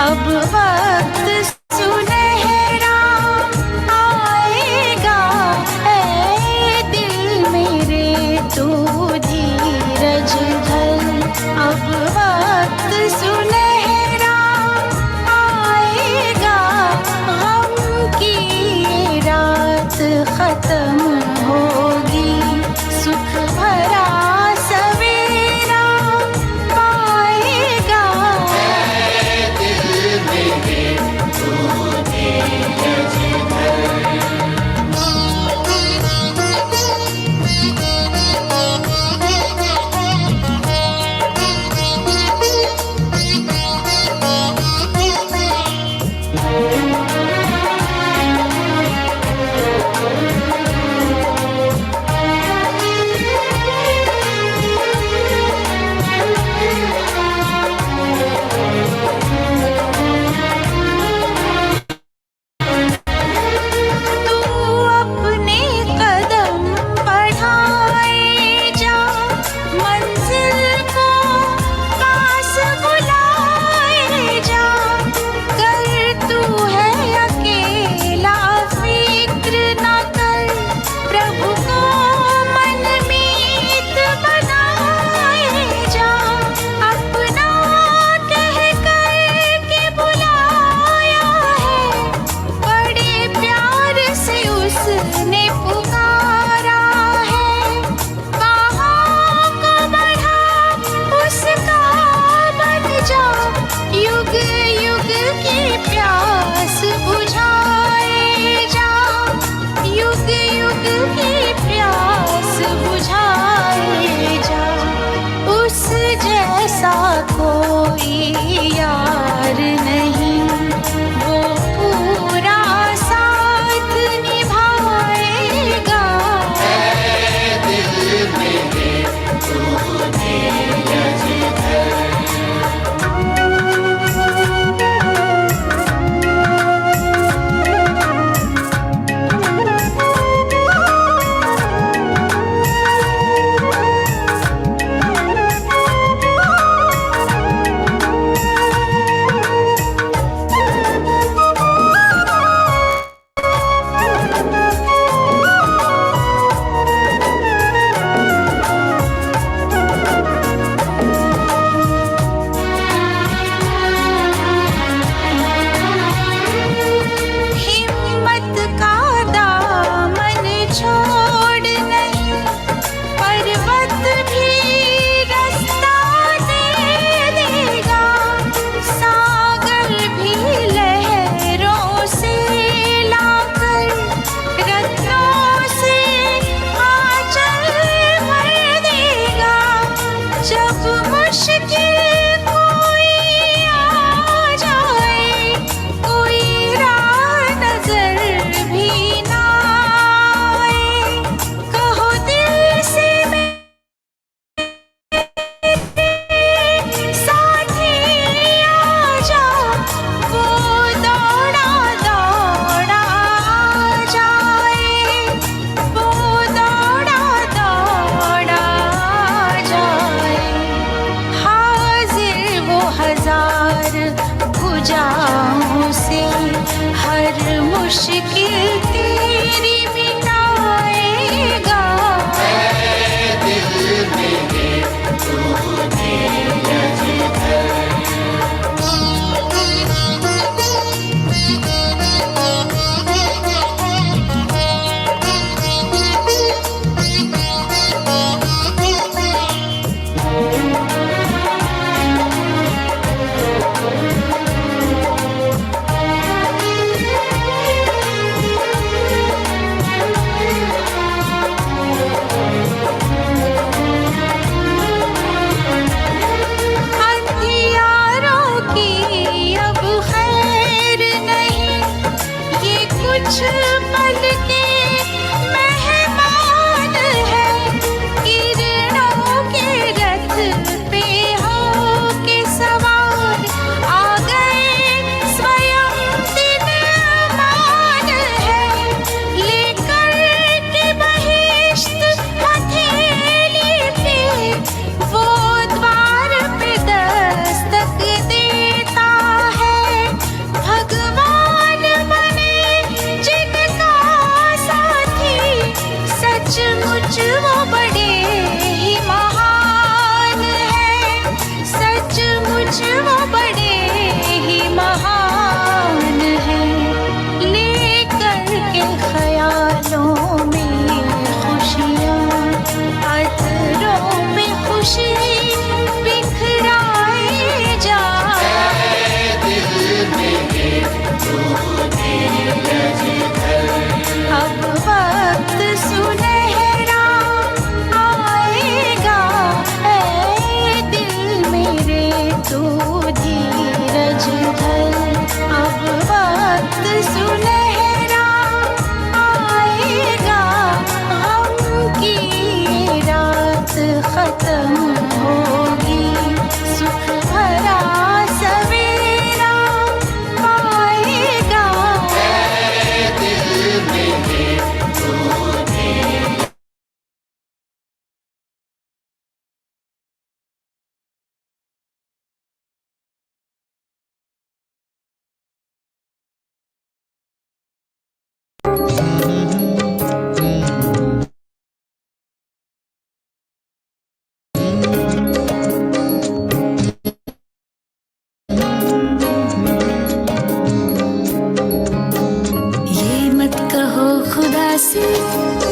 अब वक्त सुनहरा आएगा, ऐ दिल मेरे तू धीरज धर। अब वक्त सुनहरा आएगा, गम की ये रात खत्म होगी, सुख भरा सवेरा पाएगा।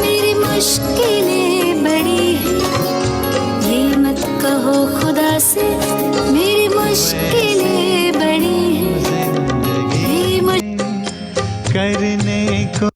मेरी मुश्किलें बड़ी हैं, ये मत कहो खुदा से मेरी मुश्किलें बड़ी हैं, करने को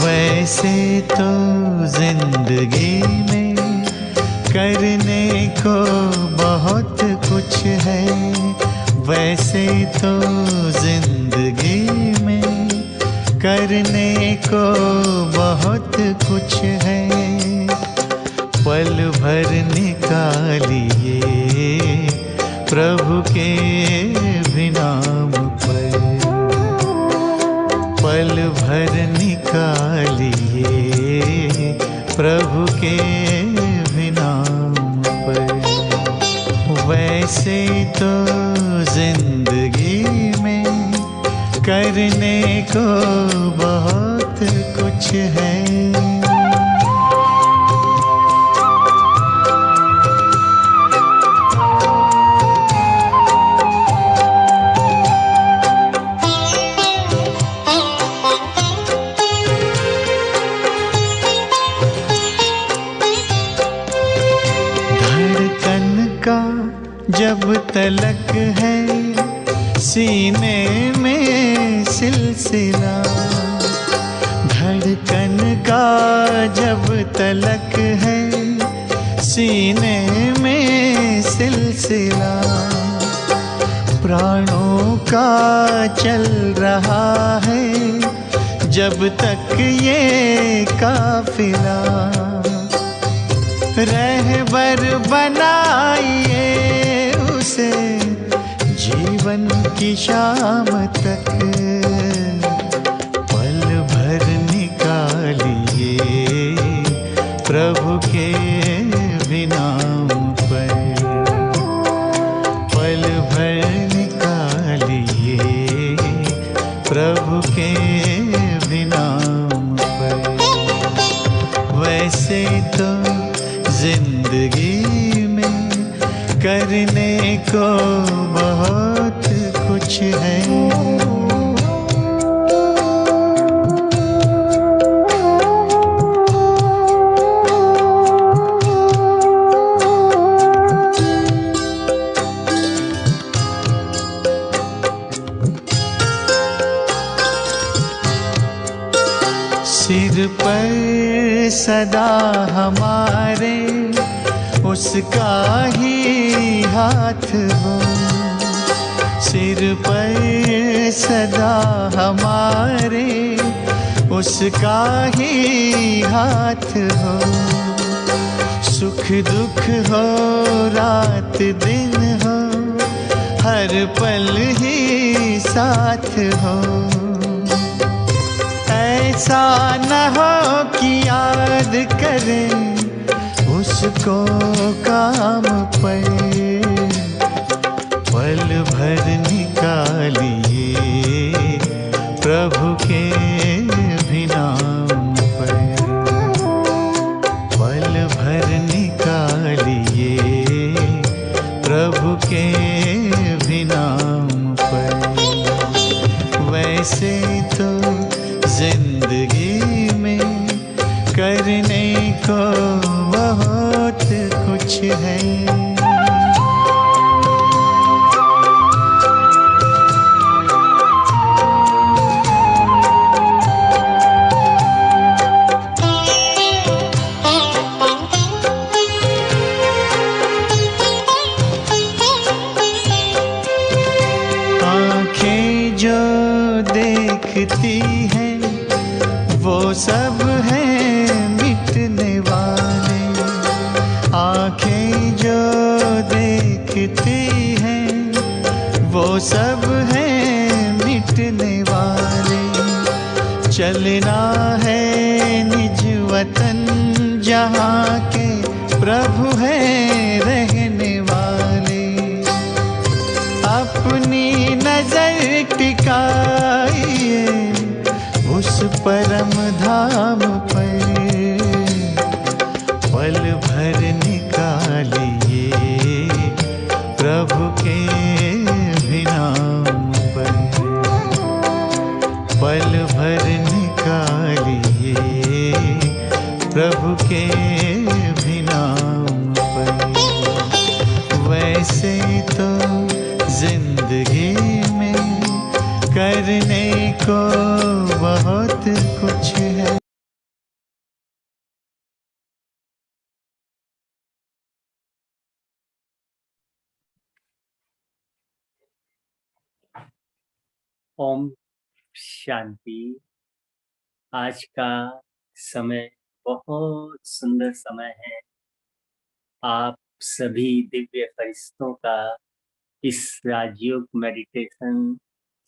वैसे तो जिंदगी में करने को बहुत कुछ है, वैसे तो जिंदगी में करने को बहुत कुछ है। पल भर निकालिए प्रभु के भी नाम पर, पल भर निकालिए प्रभु के भी नाम पर। वैसे तो जिंदगी में करने को बहुत कुछ है। जब तलक है सीने में सिलसिला, धड़कन का जब तलक है सीने में सिलसिला, प्राणों का चल रहा है जब तक ये काफिला। रहबर बनाइए उसे जीवन की शाम तक, पल भर निकालिए प्रभु के भी नाम पर, पल भर निकालिए प्रभु के भी नाम पर। वैसे तो जिंदगी में करने को बहुत कुछ है। सिर पर सदा हमारे उसका ही हाथ हो, सिर पर सदा हमारे उसका ही हाथ हो। सुख दुख हो रात दिन हो, हर पल ही साथ हो। ऐसा न हो कि याद करें उसको काम पर, पल भर निकालिए प्रभु के भी नाम पर, पल भर निकालिए प्रभु के भी नाम पर। वैसे तो जिंदगी में करने को बहुत कुछ है। आँखें जो देखती हैं वो सब हैं मिटने वाले, आँखें जो देखती हैं वो सब हैं मिटने वाले। चलना है निज वतन जहाँ के प्रभु हैं ओम शांति। आज का समय बहुत सुंदर समय है। आप सभी दिव्य फरिश्तों का इस राजयोग मेडिटेशन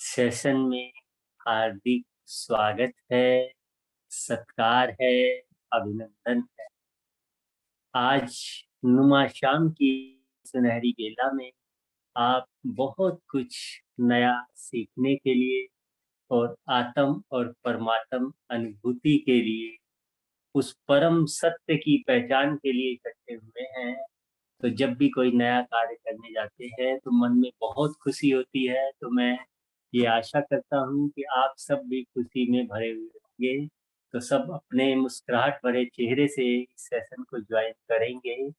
सेशन में हार्दिक स्वागत है, सत्कार है, अभिनंदन है। आज नुमा शाम की सुनहरी बेला में आप बहुत कुछ नया सीखने के लिए और आत्म और परमात्म अनुभूति के लिए, उस परम सत्य की पहचान के लिए इकट्ठे हुए हैं। तो जब भी कोई नया कार्य करने जाते हैं तो मन में बहुत खुशी होती है। तो मैं ये आशा करता हूँ कि आप सब भी खुशी में भरे हुए होंगे। तो सब अपने मुस्कुराहट भरे चेहरे से इस सेशन को ज्वाइन करेंगे।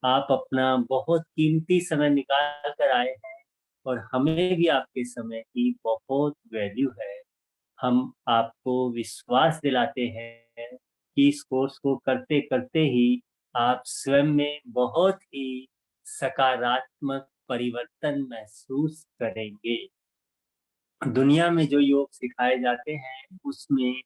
आप अपना बहुत कीमती समय निकाल कर आए हैं और हमें भी आपके समय की बहुत वैल्यू है। हम आपको विश्वास दिलाते हैं कि इस कोर्स को करते करते ही आप स्वयं में बहुत ही सकारात्मक परिवर्तन महसूस करेंगे। दुनिया में जो योग सिखाए जाते हैं उसमें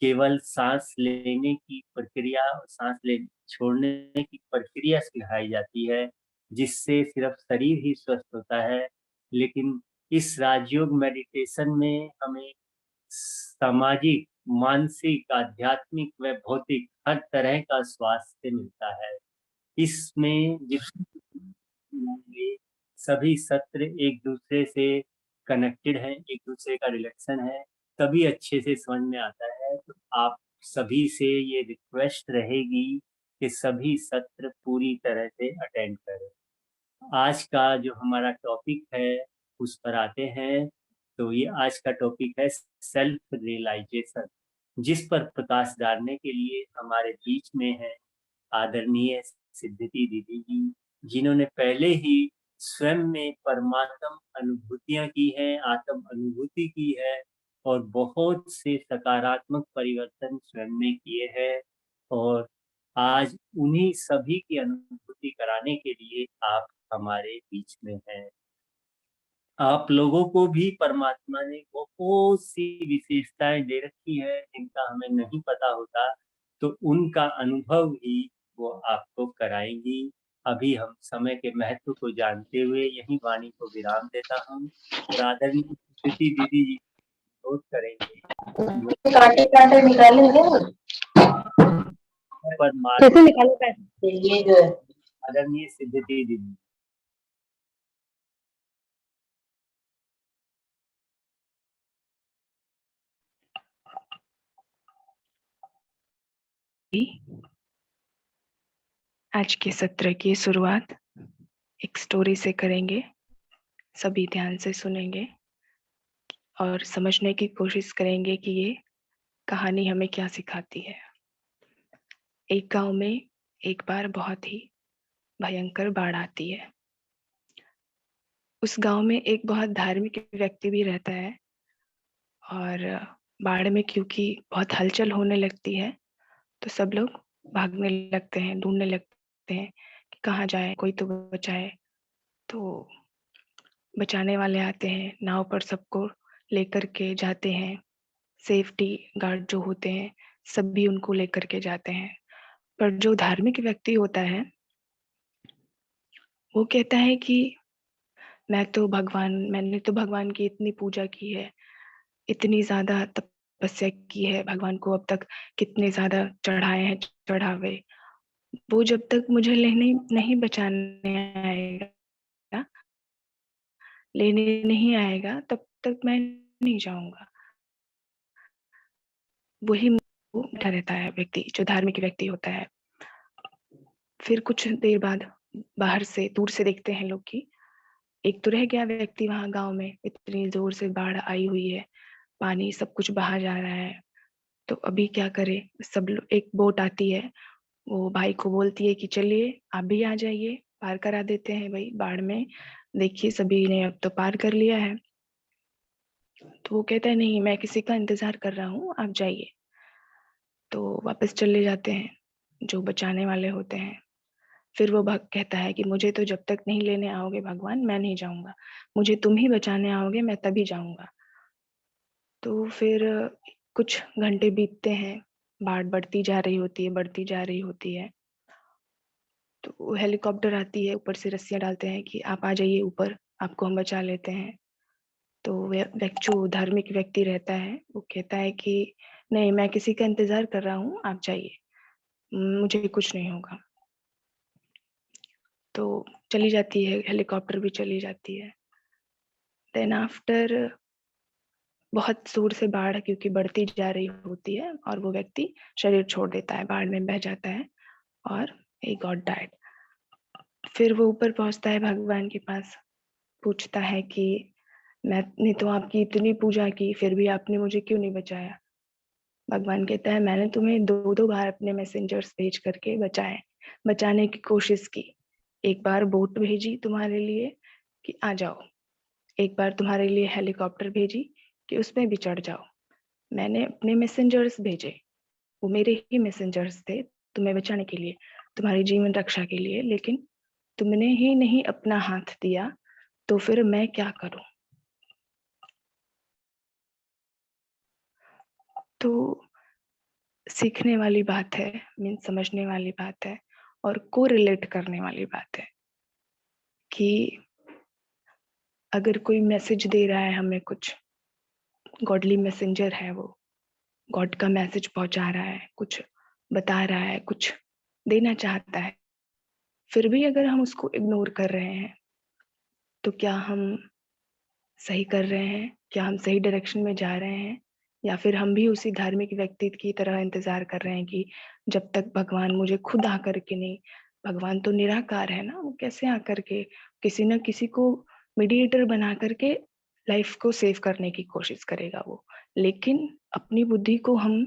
केवल सांस लेने की प्रक्रिया और सांस ले छोड़ने की प्रक्रिया सिखाई जाती है, जिससे सिर्फ शरीर ही स्वस्थ होता है। लेकिन इस राजयोग मेडिटेशन में हमें सामाजिक, मानसिक, आध्यात्मिक व भौतिक हर तरह का स्वास्थ्य मिलता है। इसमें जितने सभी सत्र एक दूसरे से कनेक्टेड हैं, एक दूसरे का रिलेशन है, तभी अच्छे से समझ में आता है। तो आप सभी से ये रिक्वेस्ट रहेगी कि सभी सत्र पूरी तरह से अटेंड करें। आज का जो हमारा टॉपिक है उस पर आते हैं। तो ये आज का टॉपिक है सेल्फ रियलाइजेशन, जिस पर प्रकाश डालने के लिए हमारे बीच में है आदरणीय सिद्धि दीदी जी, जिन्होंने पहले ही स्वयं में परमात्म अनुभूतियां की हैं, आत्म अनुभूति की है और बहुत से सकारात्मक परिवर्तन स्वयं में किए हैं। और आज उन्हीं सभी की अनुभूति कराने के लिए आप हमारे बीच में हैं। आप लोगों को भी परमात्मा ने बहुत सी विशेषताएं दे रखी है जिनका हमें नहीं पता होता, तो उनका अनुभव ही वो आपको कराएंगी। अभी हम समय के महत्व को जानते हुए यही वाणी को विराम देता हूँ और आदरणीय स्थिति दीदी जी अनुरोध करेंगे। कांटे कांटे निकालेंगे परमात्मा कैसे निकाले पैसे ये जो है आदरणीय सिद्धि दीदी। आज के सत्र की शुरुआत एक स्टोरी से करेंगे। सभी ध्यान से सुनेंगे और समझने की कोशिश करेंगे कि ये कहानी हमें क्या सिखाती है। एक गांव में एक बार बहुत ही भयंकर बाढ़ आती है। उस गांव में एक बहुत धार्मिक व्यक्ति भी रहता है और बाढ़ में क्योंकि बहुत हलचल होने लगती है तो सब लोग भागने लगते हैं, ढूंढने लगते हैं कि कहाँ जाए, कोई तो बचाए। तो बचाने वाले आते हैं, नाव पर सबको लेकर के जाते हैं। सेफ्टी गार्ड जो होते हैं सभी उनको लेकर के जाते हैं। पर जो धार्मिक व्यक्ति होता है वो कहता है कि मैंने तो भगवान की इतनी पूजा की है, इतनी ज्यादा तपस्या की है, भगवान को अब तक कितने ज्यादा चढ़ाए हैं चढ़ावे, वो जब तक मुझे लेने नहीं बचाने आएगा, लेने नहीं आएगा तब तक मैं नहीं जाऊंगा। वही बैठा रहता है व्यक्ति, जो धार्मिक व्यक्ति होता है। फिर कुछ देर बाद बाहर से दूर से देखते हैं लोग कि एक तो रह गया व्यक्ति वहां गांव में, इतनी जोर से बाढ़ आई हुई है, पानी सब कुछ बहा जा रहा है। तो अभी क्या करे, सब लोग, एक बोट आती है, वो भाई को बोलती है कि चलिए आप भी आ जाइए, पार करा देते हैं भाई बाढ़ में, देखिए सभी ने अब तो पार कर लिया है। तो वो कहता है नहीं, मैं किसी का इंतजार कर रहा हूँ, आप जाइए। तो वापस चले जाते हैं जो बचाने वाले होते हैं। फिर वो भक्त कहता है कि मुझे तो जब तक नहीं लेने आओगे भगवान, मैं नहीं जाऊंगा, मुझे तुम ही बचाने आओगे मैं तभी जाऊंगा। तो फिर कुछ घंटे बीतते हैं, बाढ़ बढ़ती जा रही होती है, बढ़ती जा रही होती है। तो हेलीकॉप्टर आती है, ऊपर से रस्सियाँ डालते हैं कि आप आ जाइए ऊपर, आपको हम बचा लेते हैं। तो जो धार्मिक व्यक्ति रहता है, वो कहता है कि नहीं, मैं किसी का इंतज़ार कर रहा हूँ, आप जाइए, मुझे कुछ नहीं होगा। तो चली जाती है, हेलीकॉप्टर भी चली जाती है। देन आफ्टर बहुत ज़ोर से बाढ़ क्योंकि बढ़ती जा रही होती है और वो व्यक्ति शरीर छोड़ देता है, बाढ़ में बह जाता है और ही गॉट डाइड। फिर वो ऊपर पहुँचता है भगवान के पास, पूछता है कि मैंने तो आपकी इतनी पूजा की, फिर भी आपने मुझे क्यों नहीं बचाया? भगवान कहता है, मैंने तुम्हें 2-2 बार अपने मैसेंजर्स भेज करके बचाने की कोशिश की। एक बार बोट भेजी तुम्हारे लिए कि आ जाओ, एक बार तुम्हारे लिए हेलीकॉप्टर भेजी कि उसमें भी चढ़ जाओ। मैंने अपने मैसेंजर्स भेजे, वो मेरे ही मैसेंजर्स थे तुम्हें बचाने के लिए, तुम्हारी जीवन रक्षा के लिए, लेकिन तुमने ही नहीं अपना हाथ दिया, तो फिर मैं क्या करूँ? तो सीखने वाली बात है, मीन्स समझने वाली बात है और कोरिलेट करने वाली बात है कि अगर कोई मैसेज दे रहा है हमें कुछ, गॉडली मैसेंजर है वो, गॉड का मैसेज पहुँचा रहा है, कुछ बता रहा है, कुछ देना चाहता है, फिर भी अगर हम उसको इग्नोर कर रहे हैं, तो क्या हम सही कर रहे हैं? क्या हम सही डायरेक्शन में जा रहे हैं? या फिर हम भी उसी धार्मिक व्यक्ति की तरह इंतज़ार कर रहे हैं कि जब तक भगवान मुझे खुद आकर के नहीं, भगवान तो निराकार है ना, वो कैसे आकर के किसी न किसी को मीडिएटर बना कर के लाइफ को सेव करने की कोशिश करेगा वो। लेकिन अपनी बुद्धि को हम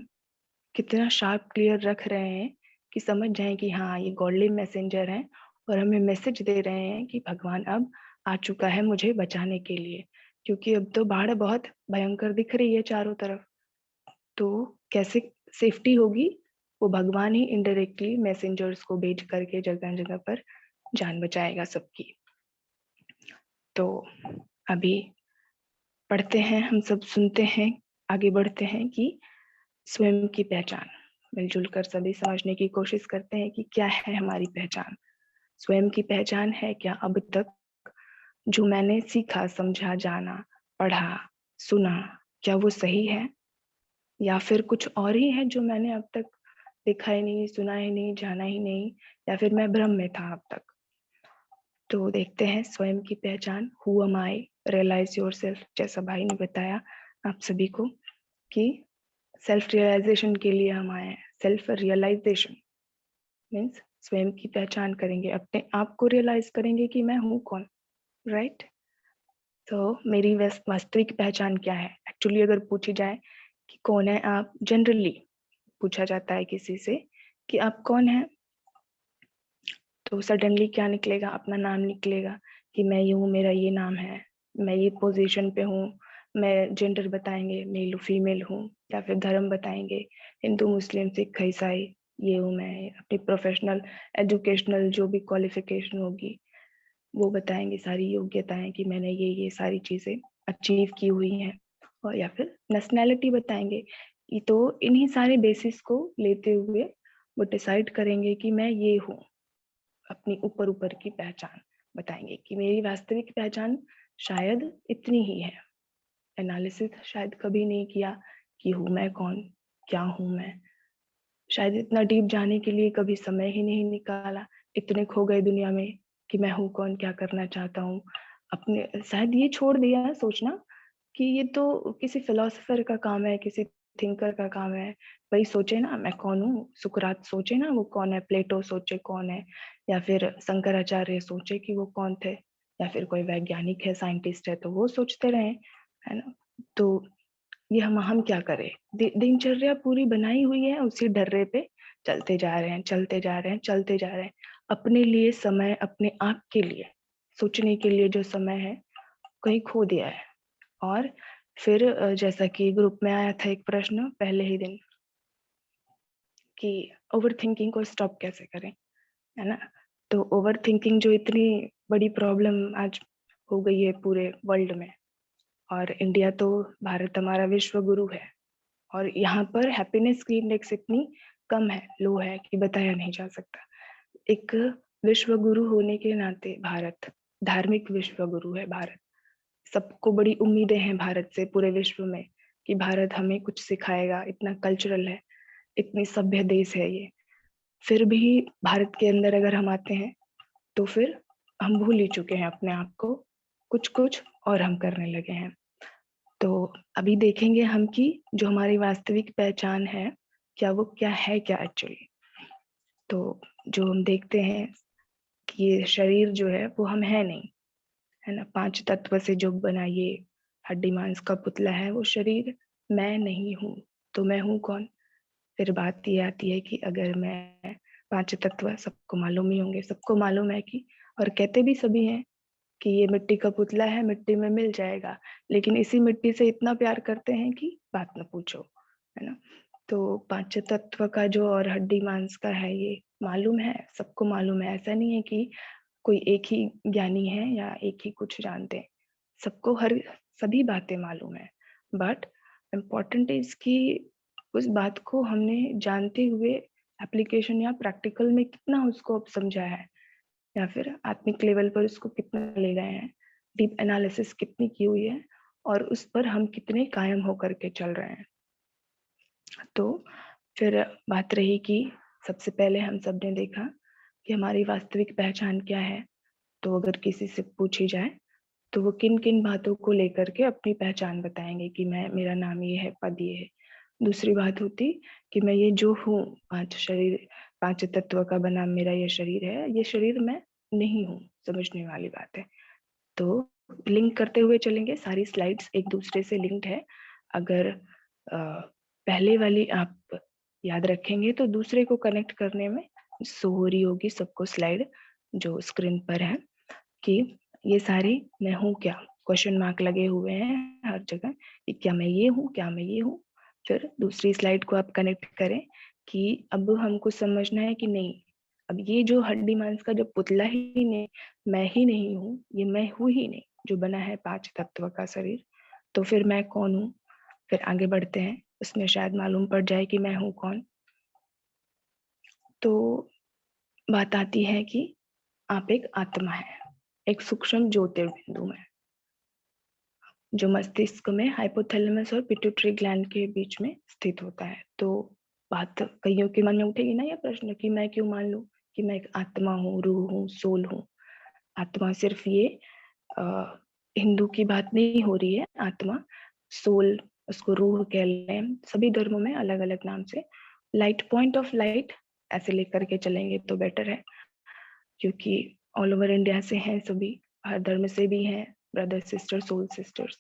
कितना शार्प क्लियर रख रहे हैं कि समझ जाएँ कि हाँ, ये गॉडली मैसेंजर हैं और हमें मैसेज दे रहे हैं कि भगवान अब आ चुका है मुझे बचाने के लिए। क्योंकि अब तो बाढ़ बहुत भयंकर दिख रही है चारों तरफ, तो कैसे सेफ्टी होगी? वो भगवान ही इनडायरेक्टली मैसेंजर्स को भेज करके जगह-जगह पर जान बचाएगा सबकी। तो अभी पढ़ते हैं, हम सब सुनते हैं, आगे बढ़ते हैं कि स्वयं की पहचान। मिलजुल कर सभी समझने की कोशिश करते हैं कि क्या है हमारी पहचान? स्वयं की पहचान है क्या अब तक जो मैंने सीखा, समझा, जाना, पढ़ा, सुना, क्या वो सही है? या फिर कुछ और ही है जो मैंने अब तक देखा ही नहीं, सुना ही नहीं, जाना ही नहीं, या फिर मैं भ्रम में था अब तक? तो देखते हैं स्वयं की पहचान, हू एम आई, रियलाइज योरसेल्फ, जैसा भाई ने बताया आप सभी को कि सेल्फ रियलाइजेशन के लिए हम आए हैं। सेल्फ रियलाइजेशन मीन्स स्वयं की पहचान करेंगे, अपने आप को रियलाइज करेंगे कि मैं हूँ कौन, राइट? तो मेरी वास्तविक पहचान क्या है? एक्चुअली अगर पूछी जाए कि कौन है आप, जनरली पूछा जाता है किसी से कि आप कौन हैं, तो सडनली क्या निकलेगा? अपना नाम निकलेगा कि मैं ये हूँ, मेरा ये नाम है, मैं ये पोजीशन पे हूँ, मैं जेंडर बताएंगे, मेल फीमेल हूँ, या फिर धर्म बताएंगे, हिंदू, मुस्लिम, सिख, ईसाई, ये हूँ मैं, अपनी प्रोफेशनल, एजुकेशनल जो भी क्वालिफिकेशन होगी वो बताएंगे, सारी योग्यताएं कि मैंने ये सारी चीजें अचीव की हुई हैं, और या फिर नेशनैलिटी बताएंगे। ये तो इन्हीं सारे बेसिस को लेते हुए वो डिसाइड करेंगे कि मैं ये हूँ, अपनी ऊपर ऊपर की पहचान बताएंगे कि मेरी वास्तविक पहचान शायद इतनी ही है। एनालिसिस शायद कभी नहीं किया कि हूँ मैं कौन, क्या हूँ मैं, शायद इतना डीप जाने के लिए कभी समय ही नहीं निकाला, इतने खो गए दुनिया में कि मैं हूँ कौन, क्या करना चाहता हूँ, अपने शायद ये छोड़ दिया सोचना कि ये तो किसी फिलोसोफर का काम है, किसी थिंकर का काम है, वही सोचे ना मैं कौन हूँ, सुकरात सोचे ना वो कौन है, प्लेटो सोचे कौन है, या फिर शंकराचार्य सोचे कि वो कौन थे, या फिर कोई वैज्ञानिक है, साइंटिस्ट है तो वो सोचते रहे, है ना? तो ये हम क्या करें? दिनचर्या पूरी बनाई हुई है, उसी डर्रे पे चलते जा रहे हैं, चलते जा रहे हैं, चलते जा रहे हैं। अपने लिए समय, अपने आप के लिए सोचने के लिए जो समय है कहीं खो दिया है। और फिर जैसा कि ग्रुप में आया था एक प्रश्न पहले ही दिन कि ओवरथिंकिंग को स्टॉप कैसे करें, है ना? तो ओवरथिंकिंग जो इतनी बड़ी प्रॉब्लम आज हो गई है पूरे वर्ल्ड में, और इंडिया तो भारत हमारा विश्व गुरु है, और यहाँ पर हैप्पीनेस की इंडेक्स इतनी कम है, लो है कि बताया नहीं जा सकता। एक विश्व गुरु होने के नाते भारत धार्मिक विश्व गुरु है। भारत, सबको बड़ी उम्मीदें हैं भारत से पूरे विश्व में कि भारत हमें कुछ सिखाएगा, इतना कल्चरल है, इतनी सभ्य देश है ये। फिर भी भारत के अंदर अगर हम आते हैं तो फिर हम भूल ही चुके हैं अपने आप को, कुछ कुछ और हम करने लगे हैं। तो अभी देखेंगे हम कि जो हमारी वास्तविक पहचान है क्या, वो क्या है क्या एक्चुअली। तो जो हम देखते हैं कि ये शरीर जो है वो हम है नहीं, है ना। 5 तत्व से जो बना ये हड्डी मांस का पुतला है, वो शरीर मैं नहीं हूँ। तो मैं हूँ कौन? फिर बात ये आती है कि अगर मैं 5 तत्व सबको मालूम ही होंगे, सबको मालूम है कि, और कहते भी सभी हैं कि ये मिट्टी का पुतला है, मिट्टी में मिल जाएगा, लेकिन इसी मिट्टी से इतना प्यार करते हैं कि बात न पूछो, है ना। तो 5 तत्व का जो और हड्डी मांस का है ये मालूम है, सबको मालूम है। ऐसा नहीं है कि कोई एक ही ज्ञानी है या एक ही कुछ जानते हैं, सबको हर सभी बातें मालूम है। बट इम्पॉर्टेंट इज कि उस बात को हमने जानते हुए एप्लीकेशन या प्रैक्टिकल में कितना उसको अब समझा है, या फिर आत्मिक लेवल पर उसको कितना ले गए हैं, डीप एनालिसिस कितनी की हुई है, और उस पर हम कितने कायम होकर के चल रहे हैं। तो फिर बात रही कि सबसे पहले हम सब ने देखा कि हमारी वास्तविक पहचान क्या है। तो अगर किसी से पूछी जाए तो वो किन किन बातों को लेकर के अपनी पहचान बताएंगे कि मैं, मेरा नाम ये है, पद ये है। दूसरी बात होती कि मैं ये जो हूँ, 5 तत्व का बना मेरा ये शरीर है, ये शरीर मैं नहीं हूँ। समझने वाली बात है। तो लिंक करते हुए चलेंगे, सारी स्लाइड्स एक दूसरे से लिंक्ड है। अगर पहले वाली आप याद रखेंगे तो दूसरे को कनेक्ट करने में शो हो रही होगी सबको स्लाइड जो स्क्रीन पर है, कि ये सारी मैं हूँ क्या, क्वेश्चन मार्क लगे हुए हैं हर जगह कि क्या मैं ये हूँ, क्या मैं ये हूँ। फिर दूसरी स्लाइड को आप कनेक्ट करें कि अब हमको समझना है कि नहीं, अब ये जो हड्डी मांस का जो पुतला ही नहीं, मैं ही नहीं हूँ, ये मैं हूँ ही नहीं जो बना है 5 तत्व का शरीर। तो फिर मैं कौन हूँ? फिर आगे बढ़ते हैं, उसमें शायद मालूम पड़ जाए कि मैं हूँ कौन। तो बात आती है कि आप एक आत्मा है, एक सूक्ष्म ज्योतिर्बिंदु में, जो मस्तिष्क में हाइपोथैलेमस और पिट्यूटरी ग्लैंड के बीच में स्थित होता है। तो बात कईयों के मन में उठेगी ना ये प्रश्न कि मैं क्यों मान लूं कि मैं एक आत्मा हूँ, रूह हूँ, सोल हूँ। आत्मा सिर्फ ये हिंदू की बात नहीं हो रही है। आत्मा, सोल, उसको रूह कह लें, सभी धर्मों में अलग अलग नाम से, लाइट, पॉइंट ऑफ लाइट ऐसे लेकर के चलेंगे तो बेटर है, क्योंकि ऑल ओवर इंडिया से हैं सभी, हर धर्म से भी हैं, brother sister, soul sisters,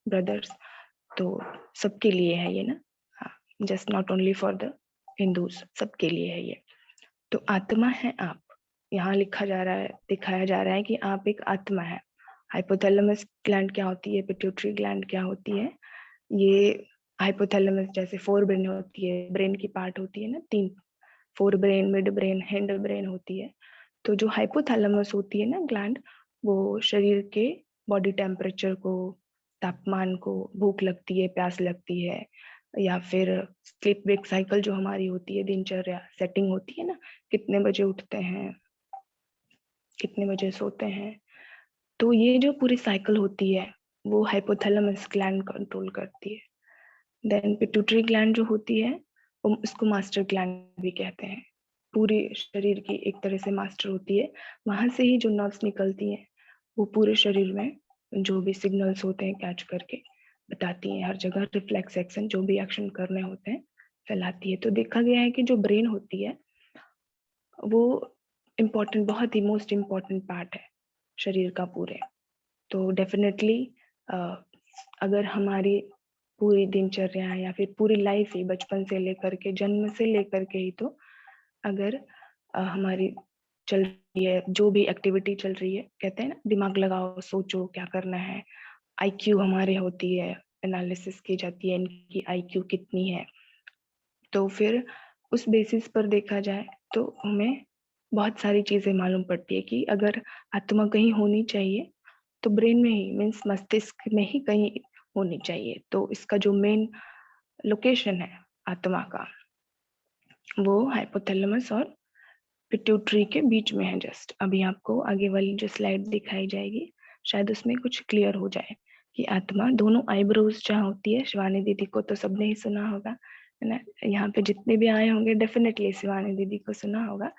brothers. तो सबके लिए है ये ना, just not only for the Hindus, सबके लिए है ये। तो आत्मा है आप, यहाँ लिखा जा रहा है, दिखाया जा रहा है कि आप एक आत्मा है। हाइपोथैलेमस ग्लैंड क्या होती है, पिट्यूटरी ग्लैंड क्या होती है? ये हाइपोथैलेमस जैसे 4 ब्रेन होती है, ब्रेन की पार्ट होती है ना 3, 4 brain, mid brain, hind brain होती है। तो जो हाइपोथैलेमस होती है ना ग्लैंड, वो शरीर के बॉडी टेम्परेचर को, तापमान को, भूख लगती है, प्यास लगती है, या फिर स्लीप वेक साइकिल जो हमारी होती है, दिनचर्या सेटिंग होती है ना, कितने बजे उठते हैं, कितने बजे सोते हैं, तो ये जो पूरी साइकिल होती है वो हाइपोथैलेमस ग्लैंड कंट्रोल करती है। देन पिट्यूटरी ग्लैंड जो होती है, वो उसको मास्टर ग्लैंड भी कहते हैं, पूरे शरीर की एक तरह से मास्टर होती है। वहां से ही जो नर्व्स निकलती हैं वो पूरे शरीर में जो भी सिग्नल्स होते हैं कैच करके बताती हैं, हर जगह रिफ्लेक्स एक्शन, जो भी एक्शन करने होते हैं फैलाती है। तो देखा गया है कि जो ब्रेन होती है वो इम्पोर्टेंट, बहुत ही मोस्ट इम्पोर्टेंट पार्ट है शरीर का पूरे। तो डेफिनेटली अगर हमारी पूरी दिनचर्या या फिर पूरी लाइफ ही, बचपन से लेकर के, जन्म से लेकर के ही, तो अगर हमारी चल रही है, जो भी एक्टिविटी चल रही है, कहते हैं ना दिमाग लगाओ, सोचो क्या करना है, आईक्यू हमारे होती है, एनालिसिस की जाती है इनकी आईक्यू कितनी है। तो फिर उस बेसिस पर देखा जाए तो हमें बहुत सारी चीजें मालूम पड़ती है कि अगर आत्मा कहीं होनी चाहिए तो ब्रेन में ही, मीन्स मस्तिष्क में ही कहीं होनी चाहिए। तो इसका जो मेन लोकेशन है आत्मा का, वो हाइपोथैलेमस और पिट्यूटरी के बीच में है जस्ट। अभी आपको आगे वाली जो स्लाइड दिखाई जाएगी, शायद उसमें कुछ क्लियर हो जाए कि आत्मा दोनों आईब्रोज जहाँ होती है, शिवानी दीदी को तो सबने ही सुना होगा, है ना। यहाँ पे जितने भी आए होंगे डेफिनेटली शिवानी दीदी को सुना होगा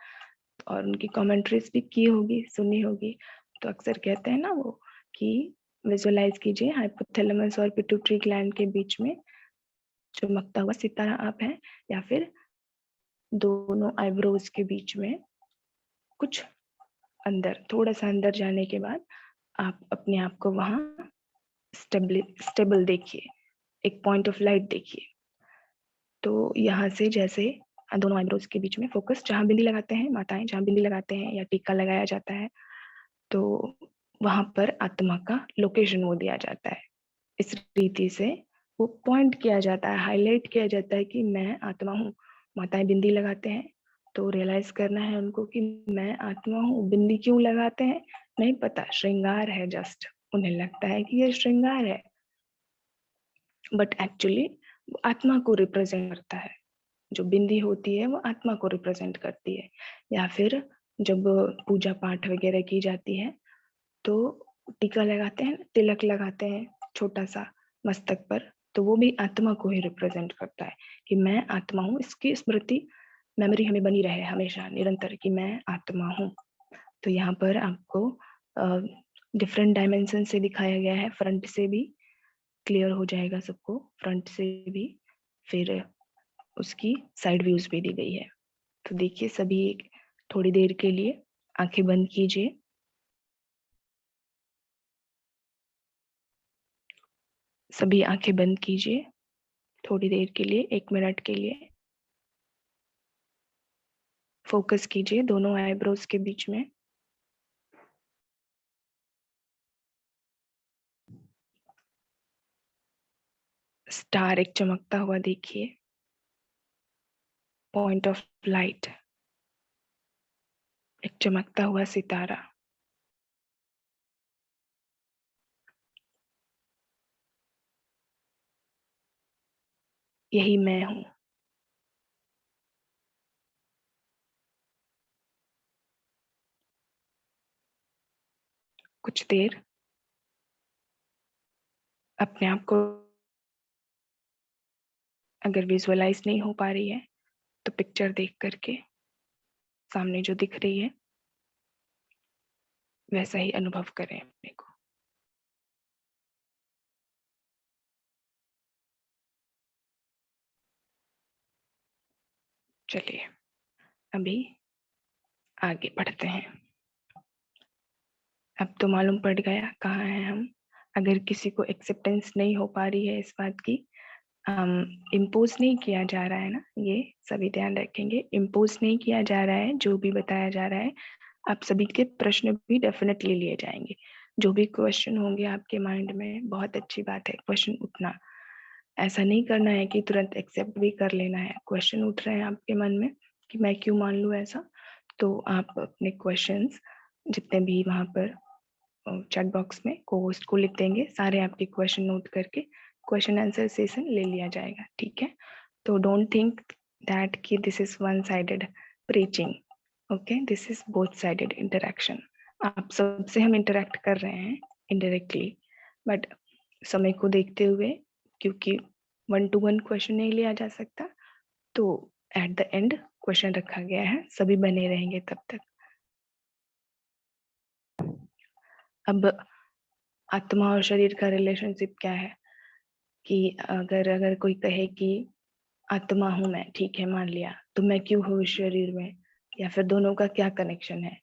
और उनकी कमेंट्रीज भी की होगी, सुनी होगी। तो अक्सर कहते हैं ना वो कि विजुअलाइज कीजिए हाइपोथैलेमस और पिट्यूटरी ग्लैंड के बीच में चमकता हुआ सितारा आप हैं, या फिर दोनों आईब्रोज के बीच में कुछ अंदर, थोड़ा सा अंदर जाने के बाद आप अपने आप को वहां स्टेबल देखिए, एक पॉइंट ऑफ लाइट देखिए। तो यहाँ से जैसे दोनों आईब्रोज के बीच में फोकस, जहाँ बिंदी लगाते हैं माताएं, जहाँ बिंदी लगाते हैं या टीका लगाया जाता है, तो वहां पर आत्मा का लोकेशन वो दिया जाता है। इस रीति से वो पॉइंट किया जाता है, हाईलाइट किया जाता है कि मैं आत्मा हूँ। माताएं बिंदी लगाते हैं तो रियलाइज करना है उनको कि मैं आत्मा हूँ। बिंदी क्यों लगाते हैं नहीं पता, श्रृंगार है जस्ट, उन्हें लगता है कि ये श्रृंगार है, बट एक्चुअली आत्मा को रिप्रेजेंट करता है। जो बिंदी होती है वो आत्मा को रिप्रेजेंट करती है। या फिर जब पूजा पाठ वगैरह की जाती है तो टीका लगाते हैं, तिलक लगाते हैं छोटा सा मस्तक पर, तो वो भी आत्मा को ही रिप्रेजेंट करता है कि मैं आत्मा हूँ। इसकी स्मृति, मेमोरी हमें बनी रहे हमेशा निरंतर कि मैं आत्मा हूँ। तो यहाँ पर आपको डिफरेंट डायमेंशन से दिखाया गया है, फ्रंट से भी क्लियर हो जाएगा सबको, फ्रंट से भी, फिर उसकी साइड व्यूज भी दी गई है। तो देखिए सभी थोड़ी देर के लिए आंखें बंद कीजिए। सभी आंखें बंद कीजिए थोड़ी देर के लिए, 1 मिनट के लिए। फोकस कीजिए दोनों आईब्रोज के बीच में। स्टार एक चमकता हुआ देखिए, पॉइंट ऑफ लाइट, एक चमकता हुआ सितारा। यही मैं हूं। कुछ देर अपने आप को, अगर विजुअलाइज नहीं हो पा रही है तो पिक्चर देख करके सामने जो दिख रही है वैसा ही अनुभव करें अपने को। चलिए अभी आगे बढ़ते हैं। अब तो मालूम पड़ गया कहाँ हैं हम। अगर किसी को एक्सेप्टेंस नहीं हो पा रही है इस बात की, इम्पोज नहीं किया जा रहा है ना, ये सभी ध्यान रखेंगे, इम्पोज नहीं किया जा रहा है। जो भी बताया जा रहा है आप सभी के प्रश्न भी डेफिनेटली लिए जाएंगे। जो भी क्वेश्चन होंगे आपके माइंड में, बहुत अच्छी बात है क्वेश्चन उठना। ऐसा नहीं करना है कि तुरंत एक्सेप्ट भी कर लेना है। क्वेश्चन उठ रहे हैं आपके मन में कि मैं क्यों मान लूँ ऐसा, तो आप अपने क्वेश्चंस जितने भी वहाँ पर चैट बॉक्स में को लिख देंगे, सारे आपके क्वेश्चन नोट करके क्वेश्चन आंसर सेशन ले लिया जाएगा, ठीक है। तो डोंट थिंक दैट कि this is one sided preaching, okay, this is both sided interaction. आप सबसे हम इंटरेक्ट कर रहे हैं इनडायरेक्टली, बट समय को देखते हुए, क्योंकि 1 to 1 क्वेश्चन नहीं लिया जा सकता, तो एट द एंड क्वेश्चन रखा गया है, सभी बने रहेंगे तब तक। अब आत्मा और शरीर का रिलेशनशिप क्या है कि अगर कोई कहे कि आत्मा हूं मैं, ठीक है मान लिया, तो मैं क्यों हूँ इस शरीर में, या फिर दोनों का क्या कनेक्शन है।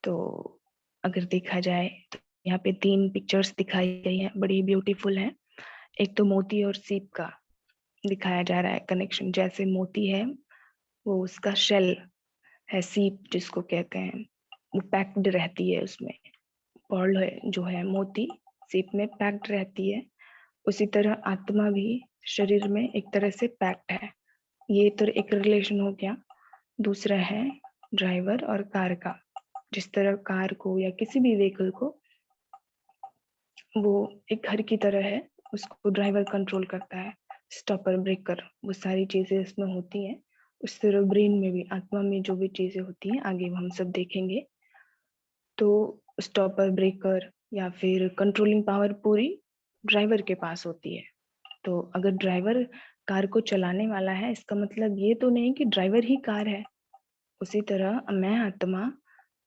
तो अगर देखा जाए तो यहाँ पे 3 पिक्चर्स दिखाई गई हैं, बड़ी ब्यूटीफुल हैं। एक तो मोती और सीप का दिखाया जा रहा है कनेक्शन। जैसे मोती है वो उसका शेल है, सीप जिसको कहते हैं वो पैक्ड रहती है, उसमें पर्ल है जो है मोती सीप में पैक्ड रहती है। उसी तरह आत्मा भी शरीर में एक तरह से पैक्ड है। ये तो एक रिलेशन हो गया। दूसरा है ड्राइवर और कार का। जिस तरह कार को या किसी भी व्हीकल को वो एक घर की तरह है, उसको ड्राइवर कंट्रोल करता है, स्टॉपर, ब्रेकर, वो सारी चीजें इसमें होती हैं। उस तरह ब्रेन में भी, आत्मा में जो भी चीजें होती हैं आगे हम सब देखेंगे। तो स्टॉपर, ब्रेकर या फिर कंट्रोलिंग पावर पूरी ड्राइवर के पास होती है। तो अगर ड्राइवर कार को चलाने वाला है, इसका मतलब ये तो नहीं कि ड्राइवर ही कार है। उसी तरह मैं आत्मा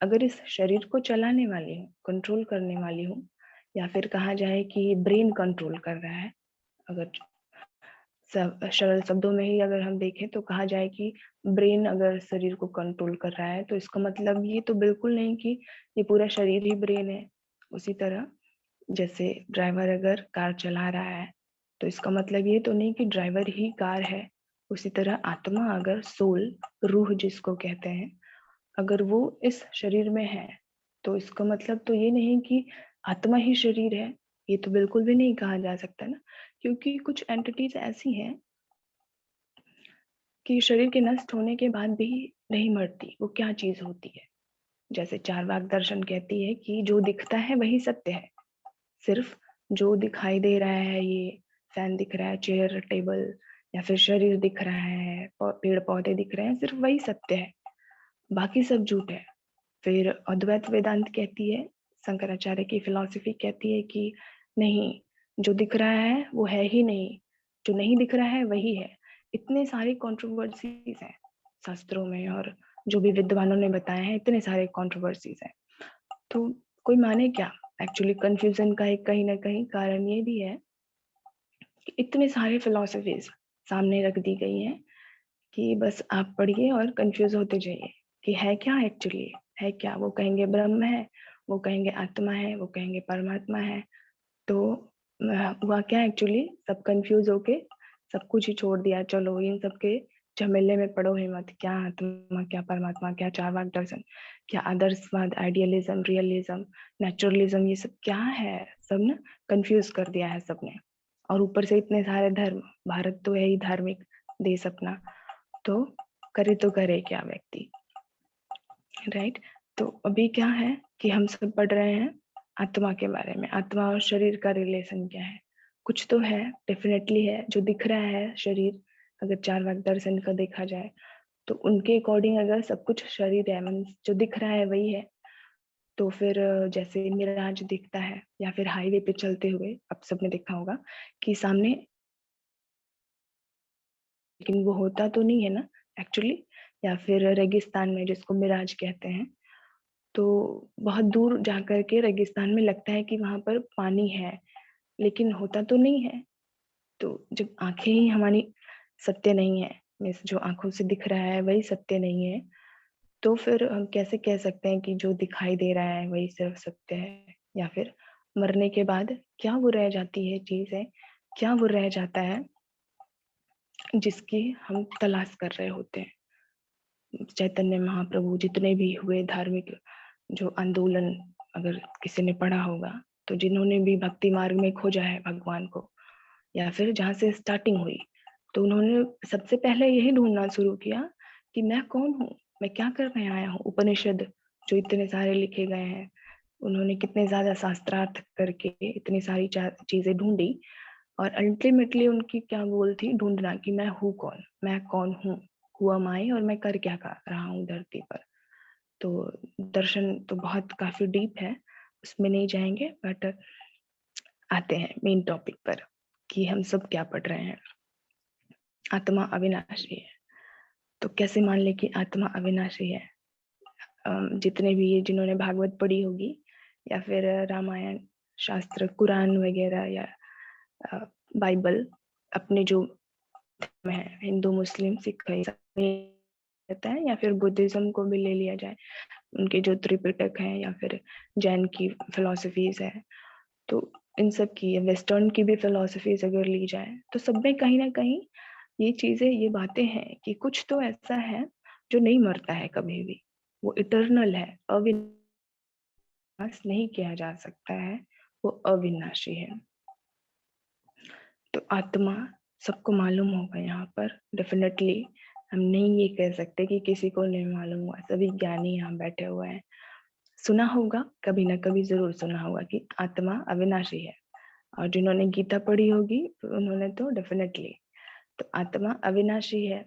अगर इस शरीर को चलाने वाली हूँ, कंट्रोल करने वाली हूँ, या फिर कहा जाए कि ब्रेन कंट्रोल कर रहा है, अगर सरल शब्दों में ही अगर हम देखें तो कहा जाए कि ब्रेन अगर शरीर को कंट्रोल कर रहा है, तो इसका मतलब ये तो बिल्कुल नहीं कि ये पूरा शरीर ही ब्रेन है। उसी तरह जैसे ड्राइवर अगर कार चला रहा है, तो इसका मतलब ये तो नहीं कि ड्राइवर ही कार है। उसी तरह आत्मा अगर सोल, रूह जिसको कहते हैं, अगर वो इस शरीर में है, तो इसका मतलब तो ये नहीं कि आत्मा ही शरीर है। ये तो बिल्कुल भी नहीं कहा जा सकता ना, क्योंकि कुछ एंटिटीज ऐसी हैं कि शरीर के नष्ट होने के बाद भी नहीं मरती। वो क्या चीज होती है? जैसे चार्वाक दर्शन कहती है कि जो दिखता है वही सत्य है। सिर्फ जो दिखाई दे रहा है, ये फैन दिख रहा है, चेयर, टेबल, या फिर शरीर दिख रहा है, पेड़ पौधे दिख रहे हैं, सिर्फ वही सत्य है, बाकी सब झूठ है। फिर अद्वैत वेदांत कहती है, शंकराचार्य की फिलॉसफी कहती है कि नहीं, जो दिख रहा है वो है ही नहीं, जो नहीं दिख रहा है वही है। इतने सारे कंट्रोवर्सीज हैं शास्त्रों में, और जो भी विद्वानों ने बताया है, इतने सारे कंट्रोवर्सीज हैं। तो कोई माने क्या? एक्चुअली कंफ्यूजन का एक कहीं ना कहीं कारण ये भी है कि इतने सारे फिलॉसफीज सामने रख दी गई हैं कि बस आप पढ़िए और कंफ्यूज होते जाइए कि है क्या, एक्चुअली है क्या। वो कहेंगे ब्रह्म है, वो कहेंगे आत्मा है, वो कहेंगे परमात्मा है। तो हुआ क्या एक्चुअली, सब कंफ्यूज होके सब कुछ ही छोड़ दिया। चलो इन सब के झमेले में पड़ो ही मत, क्या आत्मा, क्या परमात्मा, क्या चारवाक दर्शन, क्या आदर्शवाद, आइडियलिज्म, रियलिज्म, नेचुरलिज्म, ये सब क्या है, सब ना कंफ्यूज कर दिया है सबने। और ऊपर से इतने सारे धर्म, भारत तो है ही धार्मिक देश अपना, तो करे क्या व्यक्ति, राइट। तो अभी क्या है कि हम सब पढ़ रहे हैं आत्मा के बारे में। आत्मा और शरीर का रिलेशन क्या है? कुछ तो है, डेफिनेटली है। जो दिख रहा है शरीर, अगर चार्वाक दर्शन का देखा जाए तो उनके अकॉर्डिंग अगर सब कुछ शरीर है, मीन्स जो दिख रहा है वही है, तो फिर जैसे मिराज दिखता है, या फिर हाईवे पे चलते हुए आप सबने देखा होगा कि सामने, लेकिन वो होता तो नहीं है ना एक्चुअली। या फिर रेगिस्तान में जिसको मिराज कहते हैं, तो बहुत दूर जाकर के रेगिस्तान में लगता है कि वहां पर पानी है, लेकिन होता तो नहीं है। तो जब आंखें ही हमारी सत्य नहीं है, मीन्स जो आंखों से दिख रहा है वही सत्य नहीं है, तो फिर हम कैसे कह सकते हैं कि जो दिखाई दे रहा है वही सिर्फ सत्य है? या फिर मरने के बाद क्या वो रह जाती है चीज है, क्या वो रह जाता है जिसकी हम तलाश कर रहे होते हैं? चैतन्य महाप्रभु, जितने भी हुए धार्मिक जो आंदोलन, अगर किसी ने पढ़ा होगा, तो जिन्होंने भी भक्ति मार्ग में खोजा है भगवान को, या फिर जहाँ से स्टार्टिंग हुई, तो उन्होंने सबसे पहले यही ढूंढना शुरू किया कि मैं कौन हूँ, मैं क्या करने आया हूँ। उपनिषद जो इतने सारे लिखे गए हैं, उन्होंने कितने ज्यादा शास्त्रार्थ करके इतनी सारी चीजें ढूंढी, और अल्टीमेटली उनकी क्या गोल थी? ढूंढना कि मैं हूँ कौन, मैं कौन हूँ, हुआ माई, और मैं कर क्या कर रहा हूँ धरती पर। तो दर्शन तो बहुत काफी डीप है, उसमें नहीं जाएंगे, बट आते हैं मेन टॉपिक पर कि हम सब क्या पढ़ रहे हैं। आत्मा अविनाशी है, तो कैसे मान ले कि आत्मा अविनाशी है? जितने भी ये जिन्होंने भागवत पढ़ी होगी, या फिर रामायण, शास्त्र, कुरान वगैरह, या बाइबल, अपने जो धर्म है, हिंदू, मुस्लिम, सिख, रहता है, या फिर बुद्धिज्म को भी ले लिया जाए, उनके जो त्रिपिटक हैं, या फिर जैन की फिलोसफीज है, तो इन सब की, वेस्टर्न की भी फिलोसफीज अगर ली जाए, तो सब में कहीं ना कहीं ये चीजें, ये बातें हैं कि कुछ तो ऐसा है जो नहीं मरता है कभी भी, वो इटर्नल है, अविनाश नहीं किया जा सकता है, वो अविनाशी है। तो आत्मा सबको मालूम होगा यहाँ पर, डेफिनेटली। हम नहीं ये कह सकते कि किसी को नहीं मालूम हुआ, सभी ज्ञानी यहाँ बैठे हुए हैं। सुना होगा, कभी ना कभी जरूर सुना होगा कि आत्मा अविनाशी है। और जिन्होंने गीता पढ़ी होगी उन्होंने तो डेफिनेटली। तो आत्मा अविनाशी है।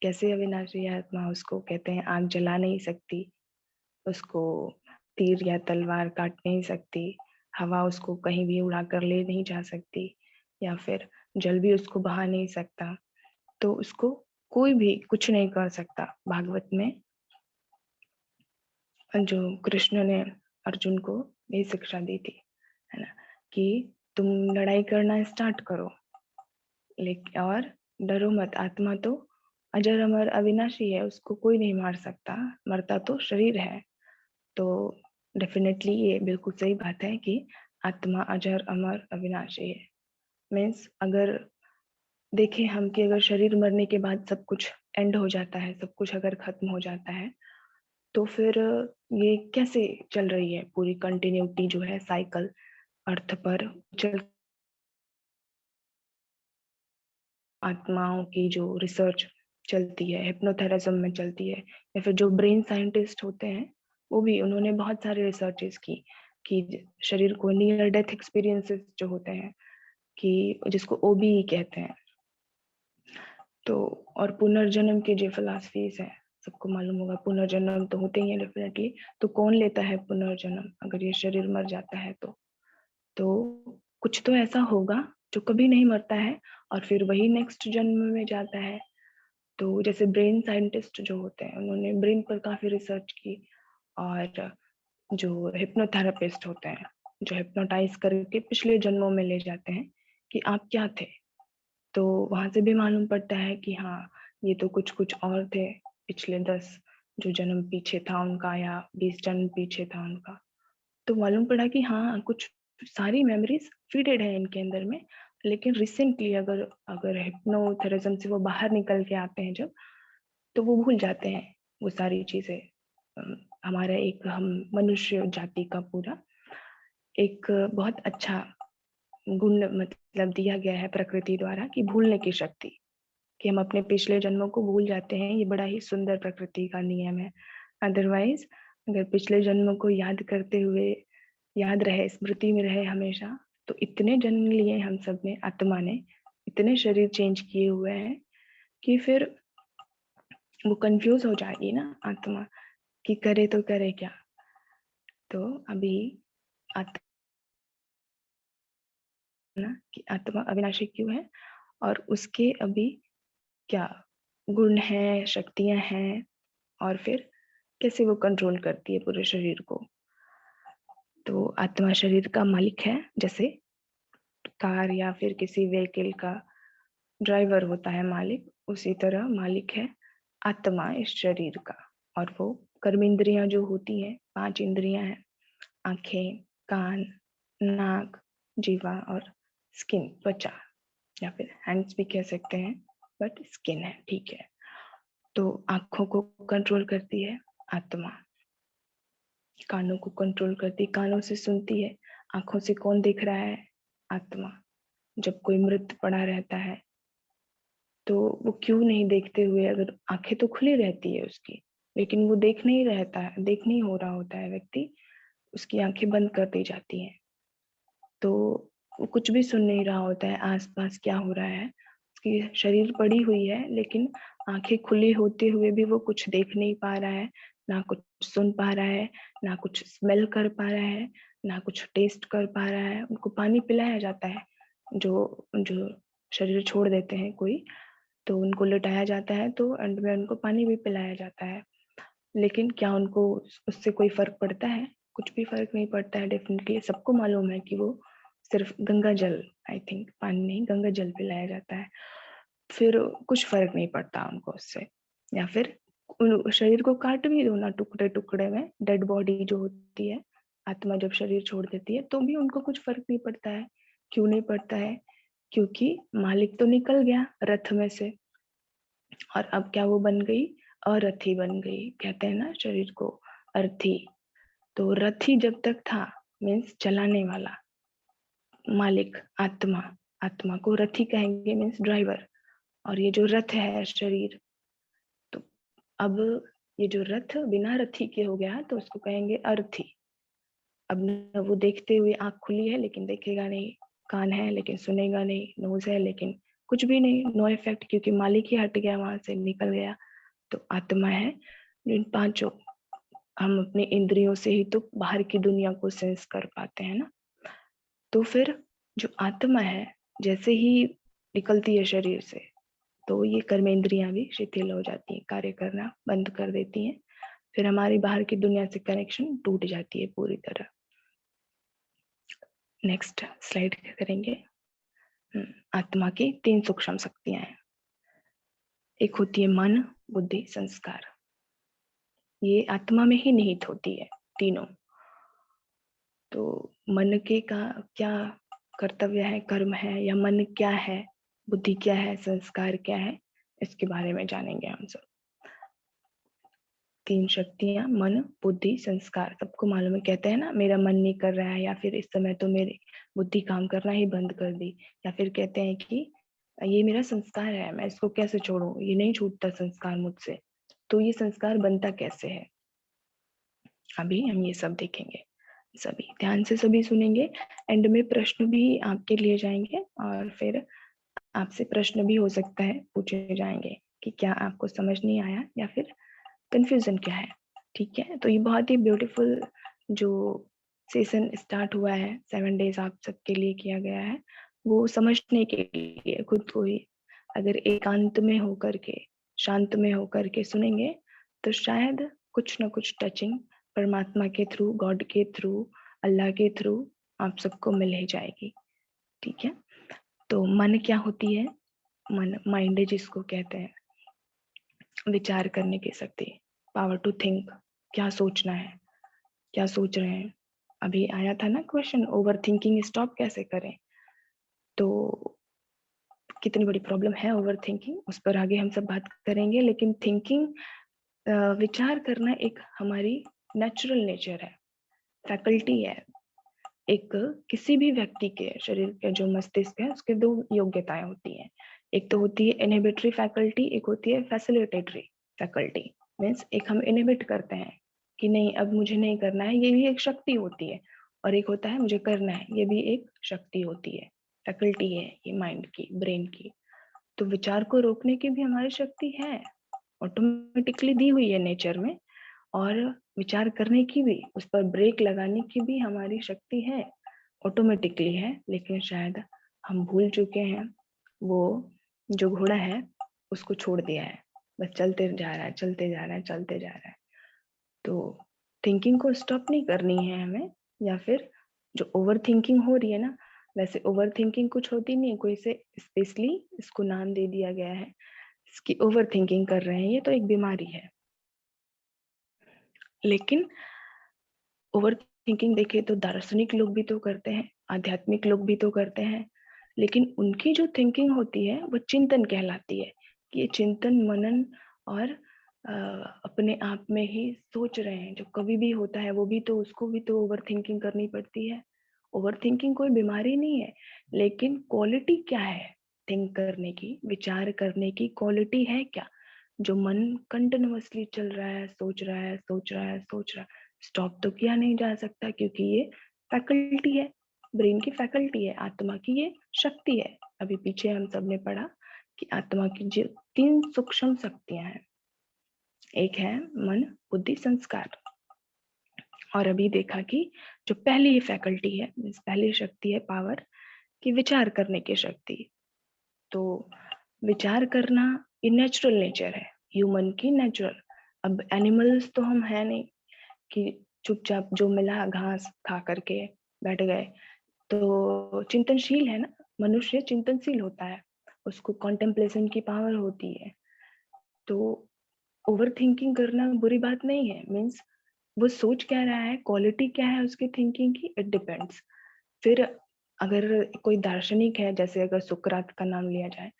कैसे अविनाशी है आत्मा? उसको कहते हैं आग जला नहीं सकती, उसको तीर या तलवार काट नहीं सकती, हवा उसको कहीं भी उड़ा कर ले नहीं जा सकती, या फिर जल भी उसको बहा नहीं सकता। तो उसको कोई भी कुछ नहीं कर सकता। भागवत में जो कृष्ण ने अर्जुन को ये शिक्षा दी थी, है ना, कि तुम लड़ाई करना स्टार्ट करो, लेकिन और डरो मत। आत्मा तो अजर अमर अविनाशी है, उसको कोई नहीं मार सकता, मरता तो शरीर है। तो डेफिनेटली ये बिल्कुल सही बात है कि आत्मा अजर अमर अविनाशी है। मीन्स अगर देखें हम कि अगर शरीर मरने के बाद सब कुछ एंड हो जाता है, सब कुछ अगर खत्म हो जाता है, तो फिर ये कैसे चल रही है पूरी कंटिन्यूटी जो है साइकिल अर्थ पर चल। आत्माओं की जो रिसर्च चलती है हिप्नोथेरेज्म में चलती है, या फिर जो ब्रेन साइंटिस्ट होते हैं वो भी उन्होंने बहुत सारे रिसर्चेस की कि शरीर को नियर डेथ एक्सपीरियंसेस जो होते हैं, कि जिसको ओबीई कहते हैं, तो और पुनर्जन्म के जो फिलॉसफीज है, सबको मालूम होगा पुनर्जन्म तो होते ही है डेफिनेटली। तो कौन लेता है पुनर्जन्म अगर ये शरीर मर जाता है? तो कुछ तो ऐसा होगा जो कभी नहीं मरता है और फिर वही नेक्स्ट जन्म में जाता है। तो जैसे ब्रेन साइंटिस्ट जो होते हैं उन्होंने ब्रेन पर काफी रिसर्च की, और जो हिप्नोथेरेपिस्ट होते हैं जो हिप्नोटाइज करके पिछले जन्मों में ले जाते हैं कि आप क्या थे, तो वहां से भी मालूम पड़ता है कि हाँ ये तो कुछ कुछ और थे पिछले 10 जो जन्म पीछे था उनका, या 20 जन्म पीछे था उनका। तो मालूम पड़ा कि हाँ कुछ सारी मेमोरीज फीडेड है इनके अंदर में, लेकिन रिसेंटली अगर अगर हिप्नोथेरेज्म से वो बाहर निकल के आते हैं जब, तो वो भूल जाते हैं वो सारी चीजें। हमारा एक हम मनुष्य जाति का पूरा एक बहुत अच्छा गुण मतलब दिया गया है प्रकृति द्वारा कि भूलने की शक्ति, कि हम अपने पिछले जन्मों को भूल जाते हैं। ये बड़ा ही सुंदर प्रकृति का नियम है। अदरवाइज अगर पिछले जन्मों को याद करते हुए याद रहे, स्मृति में रहे हमेशा, तो इतने जन्म लिए हम सब ने, आत्मा ने इतने शरीर चेंज किए हुए हैं कि फिर वो कंफ्यूज हो जाएगी ना आत्मा कि करे तो करे क्या। तो अभी आत्मा कि आत्मा अविनाशी क्यों है और उसके अभी क्या गुण हैं, शक्तियां हैं, और फिर कैसे वो कंट्रोल करती है पूरे शरीर को। तो आत्मा शरीर का मालिक है, जैसे कार या फिर किसी व्हीकल का ड्राइवर होता है मालिक, उसी तरह मालिक है आत्मा इस शरीर का। और वो कर्म इंद्रियां जो होती हैं, 5 इंद्रियां हैं, आंखें, कान, नाक, जीवा और स्किन, त्वचा, या फिर हैंड्स भी कह सकते हैं, बट स्किन है, ठीक है। तो आंखों को कंट्रोल करती है आत्मा, कानों को कंट्रोल करती है, कानों से सुनती है, आंखों से कौन देख रहा है? आत्मा। जब कोई मृत पड़ा रहता है तो वो क्यों नहीं देखते हुए, अगर आंखें तो खुली रहती है उसकी, लेकिन वो देख नहीं रहता है, देख नहीं हो रहा होता है व्यक्ति, उसकी आंखें बंद कर दी जाती हैं, तो वो कुछ भी सुन नहीं रहा होता है आसपास क्या हो रहा है। उसकी शरीर पड़ी हुई है लेकिन आंखें खुली होते हुए भी वो कुछ देख नहीं पा रहा है, ना कुछ सुन पा रहा है, ना कुछ स्मेल कर पा रहा है, ना कुछ टेस्ट कर पा रहा है। उनको पानी पिलाया जाता है, जो जो शरीर छोड़ देते हैं कोई, तो उनको लिटाया जाता है, तो एंड में उनको पानी भी पिलाया जाता है। लेकिन क्या उनको उससे कोई फर्क पड़ता है? कुछ भी फर्क नहीं पड़ता है। डेफिनेटली सबको मालूम है कि वो सिर्फ गंगा जल, आई थिंक पानी नहीं गंगा जल पिलाया जाता है, फिर कुछ फर्क नहीं पड़ता उनको उससे। या फिर शरीर को काट भी दो ना टुकड़े टुकड़े में, डेड बॉडी जो होती है, आत्मा जब शरीर छोड़ देती है तो भी उनको कुछ फर्क नहीं पड़ता है। क्यों नहीं पड़ता है? क्योंकि मालिक तो निकल गया रथ में से, और अब क्या वो बन गई? अरथी बन गई। कहते हैं ना शरीर को अर्थी। तो रथी जब तक था, मीन्स चलाने वाला, मालिक आत्मा, आत्मा को रथी कहेंगे, मीन्स ड्राइवर। और ये जो रथ है शरीर, तो अब ये जो रथ बिना रथी के हो गया तो उसको कहेंगे अर्थी। अब न वो देखते हुए आंख खुली है लेकिन देखेगा नहीं, कान है लेकिन सुनेगा नहीं, नोज है लेकिन कुछ भी नहीं, नो इफेक्ट, क्योंकि मालिक ही हट गया, वहां से निकल गया। तो आत्मा है इन पांचों, हम अपने इंद्रियों से ही तो बाहर की दुनिया को सेंस कर पाते हैं ना। तो फिर जो आत्मा है जैसे ही निकलती है शरीर से, तो ये कर्मेंद्रियां भी शिथिल हो जाती हैं, कार्य करना बंद कर देती हैं। फिर हमारी बाहर की दुनिया से कनेक्शन टूट जाती है पूरी तरह। नेक्स्ट स्लाइड करेंगे। आत्मा की 3 सूक्ष्म शक्तियां हैं। एक होती है मन, बुद्धि, संस्कार। ये आत्मा में ही निहित होती है तीनों। तो मन के का क्या कर्तव्य है, कर्म है, या मन क्या है, बुद्धि क्या है, संस्कार क्या है, इसके बारे में जानेंगे हम सब। 3 शक्तियां, मन, बुद्धि, संस्कार। सबको मालूम है, कहते हैं ना मेरा मन नहीं कर रहा है, या फिर इस समय तो मेरी बुद्धि काम करना ही बंद कर दी, या फिर कहते हैं कि ये मेरा संस्कार है, मैं इसको कैसे छोड़ूं, ये नहीं छूटता संस्कार मुझसे। तो ये संस्कार बनता कैसे है, अभी हम ये सब देखेंगे। सभी ध्यान से सभी सुनेंगे। एंड में प्रश्न भी आपके लिए जाएंगे, और फिर आपसे प्रश्न भी हो सकता है पूछे जाएंगे कि क्या आपको समझ नहीं आया, या फिर कंफ्यूजन क्या है। ठीक है, तो ये बहुत ही ब्यूटीफुल जो सेशन स्टार्ट हुआ है, 7 डेज आप सबके लिए किया गया है, वो समझने के लिए खुद को ही अगर एकांत में होकर के, शांत में होकर के सुनेंगे, तो शायद कुछ ना कुछ टचिंग परमात्मा के थ्रू, गॉड के थ्रू, अल्लाह के थ्रू आप सबको मिल ही जाएगी। ठीक है, तो मन क्या होती है? मन, माइंड जिसको कहते हैं, विचार करने की शक्ति, पावर टू थिंक, क्या सोचना है, क्या सोच रहे हैं। अभी आया था ना क्वेश्चन, ओवर थिंकिंग स्टॉप कैसे करें। तो कितनी बड़ी प्रॉब्लम है ओवर थिंकिंग, उस पर आगे हम सब बात करेंगे। लेकिन थिंकिंग, विचार करना एक हमारी नेचुरल नेचर है, फैकल्टी है। एक किसी भी व्यक्ति के शरीर के जो मस्तिष्क है, उसके 2 योग्यताएं होती हैं। एक तो होती है इनहिबिटरी फैकल्टी, एक होती है फैसिलिटेटरी फैकल्टी। मीन्स एक हम इनहिबिट करते हैं कि नहीं अब मुझे नहीं करना है, ये भी एक शक्ति होती है। और एक होता है मुझे करना है, ये भी एक शक्ति होती है, फैकल्टी है ये माइंड की, ब्रेन की। तो विचार को रोकने की भी हमारी शक्ति है, ऑटोमेटिकली दी हुई है नेचर में। और विचार करने की भी, उस पर ब्रेक लगाने की भी हमारी शक्ति है, ऑटोमेटिकली है। लेकिन शायद हम भूल चुके हैं, वो जो घोड़ा है उसको छोड़ दिया है, बस चलते जा रहा है, चलते जा रहा है, चलते जा रहा है। तो थिंकिंग को स्टॉप नहीं करनी है हमें, या फिर जो ओवर थिंकिंग हो रही है ना, वैसे ओवर थिंकिंग कुछ होती नहीं है, कोई से स्पेशली इसको नाम दे दिया गया है, इसकी ओवर थिंकिंग कर रहे हैं, ये तो एक बीमारी है। लेकिन ओवर थिंकिंग देखे तो दार्शनिक लोग भी तो करते हैं, आध्यात्मिक लोग भी तो करते हैं, लेकिन उनकी जो थिंकिंग होती है वो चिंतन कहलाती है। कि ये चिंतन, मनन और अपने आप में ही सोच रहे हैं, जो कभी भी होता है वो भी तो, उसको भी तो ओवर थिंकिंग करनी पड़ती है। ओवर थिंकिंग कोई बीमारी नहीं है, लेकिन क्वालिटी क्या है थिंक करने की, विचार करने की क्वालिटी है क्या? जो मन कंटिन्यूअसली चल रहा है, सोच रहा है, सोच रहा है, सोच रहा है, स्टॉप तो किया नहीं जा सकता, क्योंकि ये फैकल्टी है, ब्रेन की फैकल्टी है, आत्मा की ये शक्ति है। अभी पीछे हम सब ने पढ़ा कि आत्मा की जो 3 सूक्ष्म शक्तियां हैं, एक है मन, बुद्धि, संस्कार। और अभी देखा कि जो पहली फैकल्टी है, पहली शक्ति है पावर की, विचार करने की शक्ति। तो विचार करना ये नेचुरल नेचर है, ह्यूमन की नेचुरल। अब एनिमल्स तो हम है नहीं कि चुपचाप जो मिला घास खा करके बैठ गए। तो चिंतनशील है ना, मनुष्य चिंतनशील होता है, उसको कॉन्टेम्पलेशन की पावर होती है। तो ओवर थिंकिंग करना बुरी बात नहीं है, मीन्स वो सोच क्या रहा है, क्वालिटी क्या है उसकी थिंकिंग की, इट डिपेंड्स। फिर अगर कोई दार्शनिक है, जैसे अगर सुकरात का नाम लिया जाए,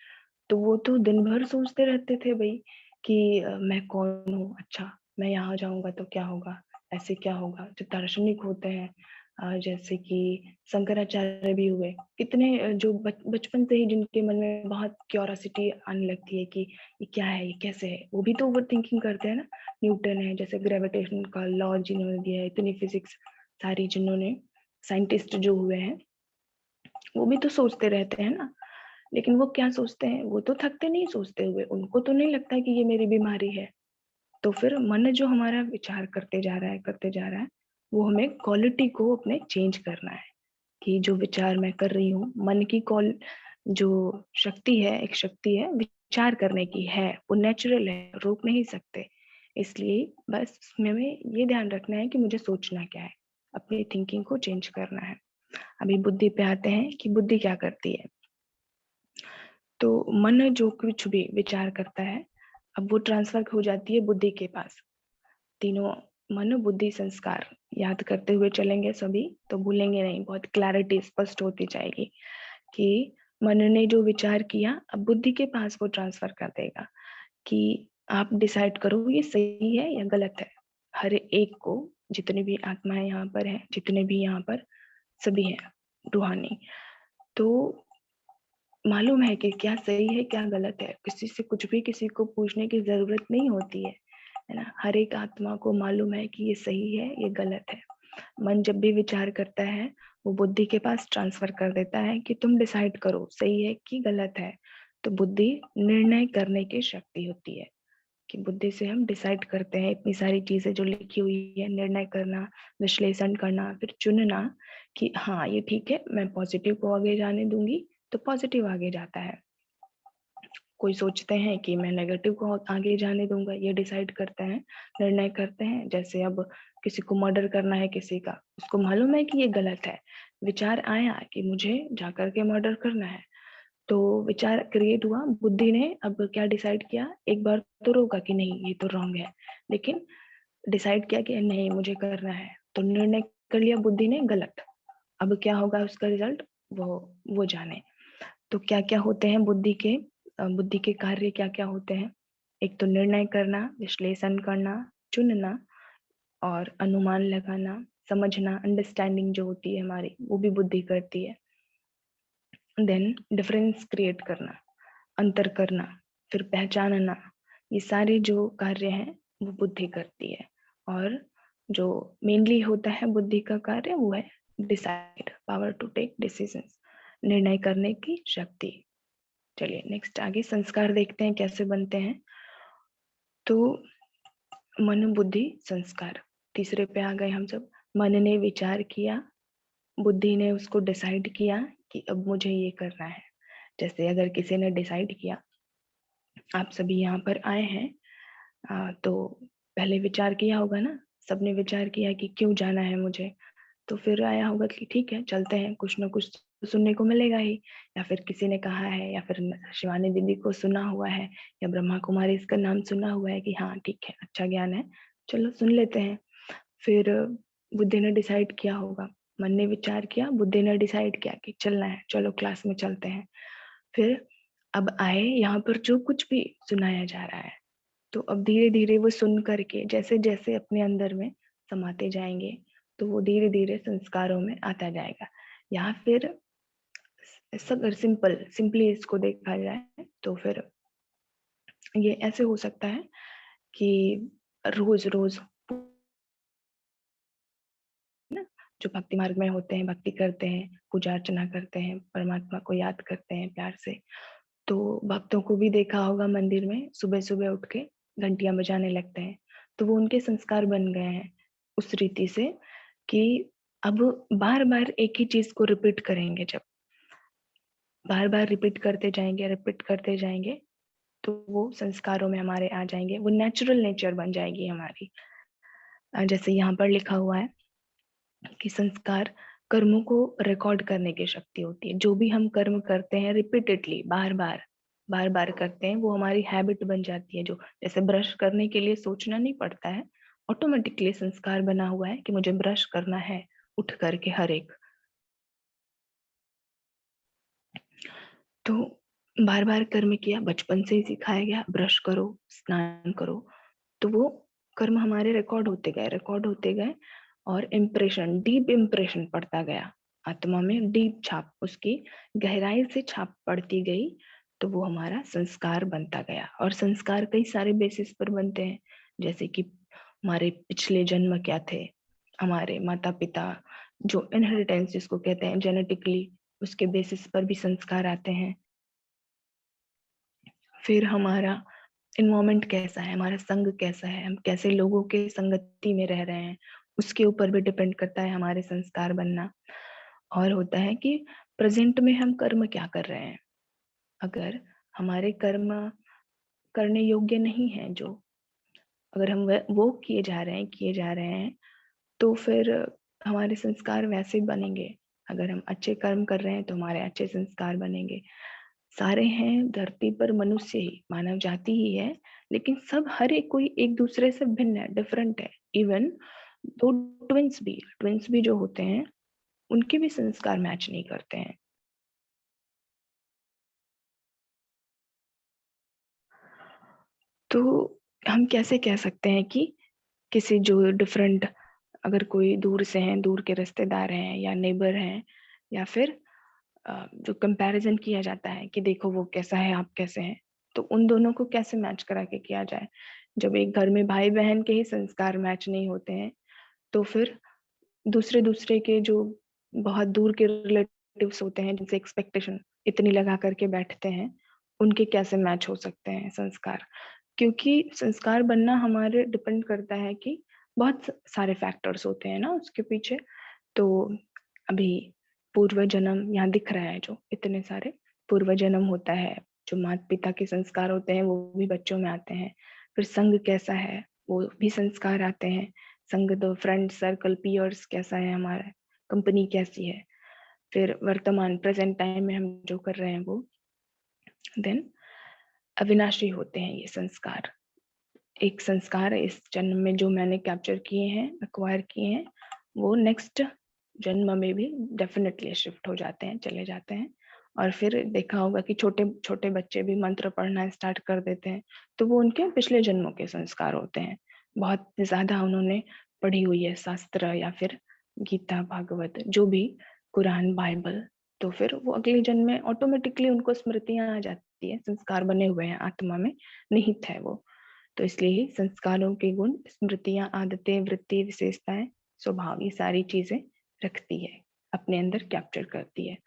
तो वो तो दिन भर सोचते रहते थे भाई कि मैं कौन हूँ, अच्छा मैं यहाँ जाऊंगा तो क्या होगा, ऐसे क्या होगा। जो दार्शनिक होते हैं, जैसे कि शंकराचार्य भी हुए, कितने जो बचपन से ही जिनके मन में बहुत क्यूरियोसिटी आने लगती है कि ये क्या है, ये कैसे है, वो भी तो ओवर थिंकिंग करते हैं ना। न्यूटन है, जैसे ग्रेविटेशन का लॉ जिन्होंने दिया है, इतनी फिजिक्स सारी जिन्होंने, साइंटिस्ट जो हुए हैं, वो भी तो सोचते रहते हैं ना, लेकिन वो क्या सोचते हैं, वो तो थकते नहीं सोचते हुए, उनको तो नहीं लगता कि ये मेरी बीमारी है। तो फिर मन जो हमारा विचार करते जा रहा है, करते जा रहा है, वो हमें क्वालिटी को अपने चेंज करना है कि जो विचार मैं कर रही हूँ, मन की कॉल जो शक्ति है, एक शक्ति है विचार करने की है, वो नेचुरल है, रोक नहीं सकते। इसलिए बस उसमें हमें ये ध्यान रखना है कि मुझे सोचना क्या है, अपनी थिंकिंग को चेंज करना है। अभी बुद्धि पे आते हैं कि बुद्धि क्या करती है। तो मन जो कुछ भी विचार करता है, अब वो ट्रांसफर हो जाती है बुद्धि के पास। तीनों मन बुद्धि संस्कार याद करते हुए चलेंगे सभी, तो भूलेंगे नहीं, बहुत क्लैरिटी स्पष्ट होती जाएगी कि मन ने जो विचार किया अब बुद्धि के पास वो ट्रांसफर कर देगा कि आप डिसाइड करो ये सही है या गलत है। हर एक को, जितने भी आत्माएं यहाँ पर हैं, जितने भी यहाँ पर सभी हैं रूहानी, तो मालूम है कि क्या सही है क्या गलत है। किसी से कुछ भी किसी को पूछने की जरूरत नहीं होती है ना। हर एक आत्मा को मालूम है कि ये सही है ये गलत है। मन जब भी विचार करता है वो बुद्धि के पास ट्रांसफर कर देता है कि तुम डिसाइड करो सही है कि गलत है। तो बुद्धि निर्णय करने की शक्ति होती है कि बुद्धि से हम डिसाइड करते हैं इतनी सारी चीजें जो लिखी हुई है, निर्णय करना, विश्लेषण करना, फिर चुनना कि हाँ ये ठीक है, मैं पॉजिटिव को आगे जाने दूंगी, तो पॉजिटिव आगे जाता है। कोई सोचते हैं कि मैं नेगेटिव को आगे जाने दूंगा, ये डिसाइड करते हैं, निर्णय करते हैं। जैसे अब किसी को मर्डर करना है किसी का, उसको मालूम है कि ये गलत है, विचार आया कि मुझे जाकर के मर्डर करना है, तो विचार क्रिएट हुआ, बुद्धि ने अब क्या डिसाइड किया, एक बार तो रोका कि नहीं ये तो रॉन्ग है, लेकिन डिसाइड किया कि नहीं मुझे करना है, तो निर्णय कर लिया बुद्धि ने गलत। अब क्या होगा उसका रिजल्ट, वो जाने। तो क्या क्या होते हैं बुद्धि के कार्य क्या क्या होते हैं। एक तो निर्णय करना, विश्लेषण करना, चुनना और अनुमान लगाना, समझना, अंडरस्टैंडिंग जो होती है हमारी, वो भी बुद्धि करती है। देन डिफरेंस क्रिएट करना, अंतर करना, फिर पहचानना, ये सारे जो कार्य हैं वो बुद्धि करती है। और जो मेनली होता है बुद्धि का कार्य वो है decide, power to take decisions, निर्णय करने की शक्ति। चलिए नेक्स्ट आगे संस्कार देखते हैं कैसे बनते हैं। तो मन बुद्धि संस्कार, तीसरे पे आ गए हम सब। मन ने विचार किया, बुद्धि ने उसको डिसाइड किया कि अब मुझे ये करना है। जैसे अगर किसी ने डिसाइड किया, आप सभी यहाँ पर आए हैं, तो पहले विचार किया होगा ना, सबने विचार किया कि क्यों जाना है मुझे, तो फिर आया होगा कि ठीक है चलते हैं, कुछ ना कुछ तो सुनने को मिलेगा ही, या फिर किसी ने कहा है, या फिर शिवानी दीदी को सुना हुआ है, या ब्रह्मा कुमारी इसका नाम सुना हुआ है कि हाँ ठीक है अच्छा ज्ञान है, चलो सुन लेते हैं। फिर बुद्धि ने डिसाइड किया होगा, मन ने विचार किया, बुद्धि ने डिसाइड किया कि चलना है, चलो क्लास में चलते हैं। फिर अब आए यहाँ पर जो कुछ भी सुनाया जा रहा है, तो अब धीरे धीरे वो सुन करके जैसे जैसे अपने अंदर में समाते जाएंगे, तो वो धीरे धीरे संस्कारों में आता जाएगा। या फिर अगर सिंपली इसको देखा जाए तो फिर ये ऐसे हो सकता है कि रोज रोज ना, जो भक्ति मार्ग में होते हैं, भक्ति करते हैं, पूजा अर्चना करते हैं, परमात्मा को याद करते हैं प्यार से, तो भक्तों को भी देखा होगा मंदिर में सुबह सुबह उठ के घंटियां बजाने लगते हैं। तो वो उनके संस्कार बन गए हैं उस रीति से कि अब बार बार एक ही चीज को रिपीट करेंगे, जब बार बार रिपीट करते जाएंगे, तो वो संस्कारों में हमारे आ जाएंगे, वो नेचुरल नेचर बन जाएगी हमारी। जैसे यहाँ पर लिखा हुआ है कि संस्कार कर्मों को रिकॉर्ड करने की शक्ति होती है। जो भी हम कर्म करते हैं रिपीटेडली, बार बार करते हैं, वो हमारी हैबिट बन जाती है। जो जैसे ब्रश करने के लिए सोचना नहीं पड़ता है, ऑटोमेटिकली संस्कार बना हुआ है कि मुझे ब्रश करना है, उठ करके हर एक। तो बार बार कर्म किया, बचपन से ही सिखाया गया ब्रश करो, स्नान करो, तो वो कर्म हमारे रिकॉर्ड होते गए और इम्प्रेशन, डीप इम्प्रेशन पड़ता गया आत्मा में, डीप छाप, उसकी गहराई से छाप पड़ती गई, तो वो हमारा संस्कार बनता गया। और संस्कार कई सारे बेसिस पर बनते हैं, जैसे कि हमारे पिछले जन्म क्या थे, हमारे माता पिता, जो इनहेरिटेंस जिसको कहते हैं जेनेटिकली उसके बेसिस पर भी संस्कार आते हैं। फिर हमारा एनवायरनमेंट कैसा है, हमारा संग कैसा है, हम कैसे लोगों के संगति में रह रहे हैं, उसके ऊपर भी डिपेंड करता है हमारे संस्कार बनना। और होता है कि प्रेजेंट में हम कर्म क्या कर रहे हैं। अगर हमारे कर्म करने योग्य नहीं है, जो अगर हम वो किए जा रहे हैं, तो फिर हमारे संस्कार वैसे बनेंगे। अगर हम अच्छे कर्म कर रहे हैं तो हमारे अच्छे संस्कार बनेंगे। सारे हैं धरती पर मनुष्य ही, मानव जाति ही है, लेकिन सब हर एक कोई एक दूसरे से भिन्न है, डिफरेंट है। इवन दो ट्विंस भी जो होते हैं, उनके भी संस्कार मैच नहीं करते हैं। तो हम कैसे कह सकते हैं कि किसी जो डिफरेंट, अगर कोई दूर से हैं, दूर के रिश्तेदार हैं या नेबर हैं, या फिर जो कंपैरिजन किया जाता है कि देखो वो कैसा है, आप कैसे हैं, तो उन दोनों को कैसे मैच करा के किया जाए। जब एक घर में भाई बहन के ही संस्कार मैच नहीं होते हैं, तो फिर दूसरे दूसरे के जो बहुत दूर के रिलेटिव्स होते हैं, जिनसे एक्सपेक्टेशन इतनी लगा करके बैठते हैं, उनके कैसे मैच हो सकते हैं संस्कार। क्योंकि संस्कार बनना हमारे डिपेंड करता है कि बहुत सारे फैक्टर्स होते हैं ना उसके पीछे। तो अभी पूर्व जन्म यहाँ दिख रहा है, जो इतने सारे पूर्व जन्म होता है, जो माता पिता के संस्कार होते हैं वो भी बच्चों में आते हैं। फिर संग कैसा है, वो भी संस्कार आते हैं। संग दो, फ्रेंड सर्कल, पीयर्स कैसा है हमारा, कंपनी कैसी है। फिर वर्तमान प्रेजेंट टाइम में हम जो कर रहे हैं वो, देन अविनाशी होते हैं ये संस्कार। एक संस्कार इस जन्म में जो मैंने कैप्चर किए हैं, एक्वायर किए हैं, वो नेक्स्ट जन्म में भी डेफिनेटली शिफ्ट हो जाते हैं, चले जाते हैं। और फिर देखा होगा कि छोटे छोटे बच्चे भी मंत्र पढ़ना स्टार्ट कर देते हैं, तो वो उनके पिछले जन्मों के संस्कार होते हैं। बहुत ज्यादा उन्होंने पढ़ी हुई है शास्त्र, या फिर गीता, भागवत, जो भी, कुरान, बाइबल, तो फिर वो अगले जन्म में ऑटोमेटिकली उनको स्मृतियां आ जाती है, संस्कार बने हुए हैं, आत्मा में निहित है वो। तो इसलिए संस्कारों के गुण, स्मृतियां, आदतें, वृत्ति, विशेषताएं, स्वभाव, ये सारी चीजें रखती है, अपने अंदर कैप्चर करती है।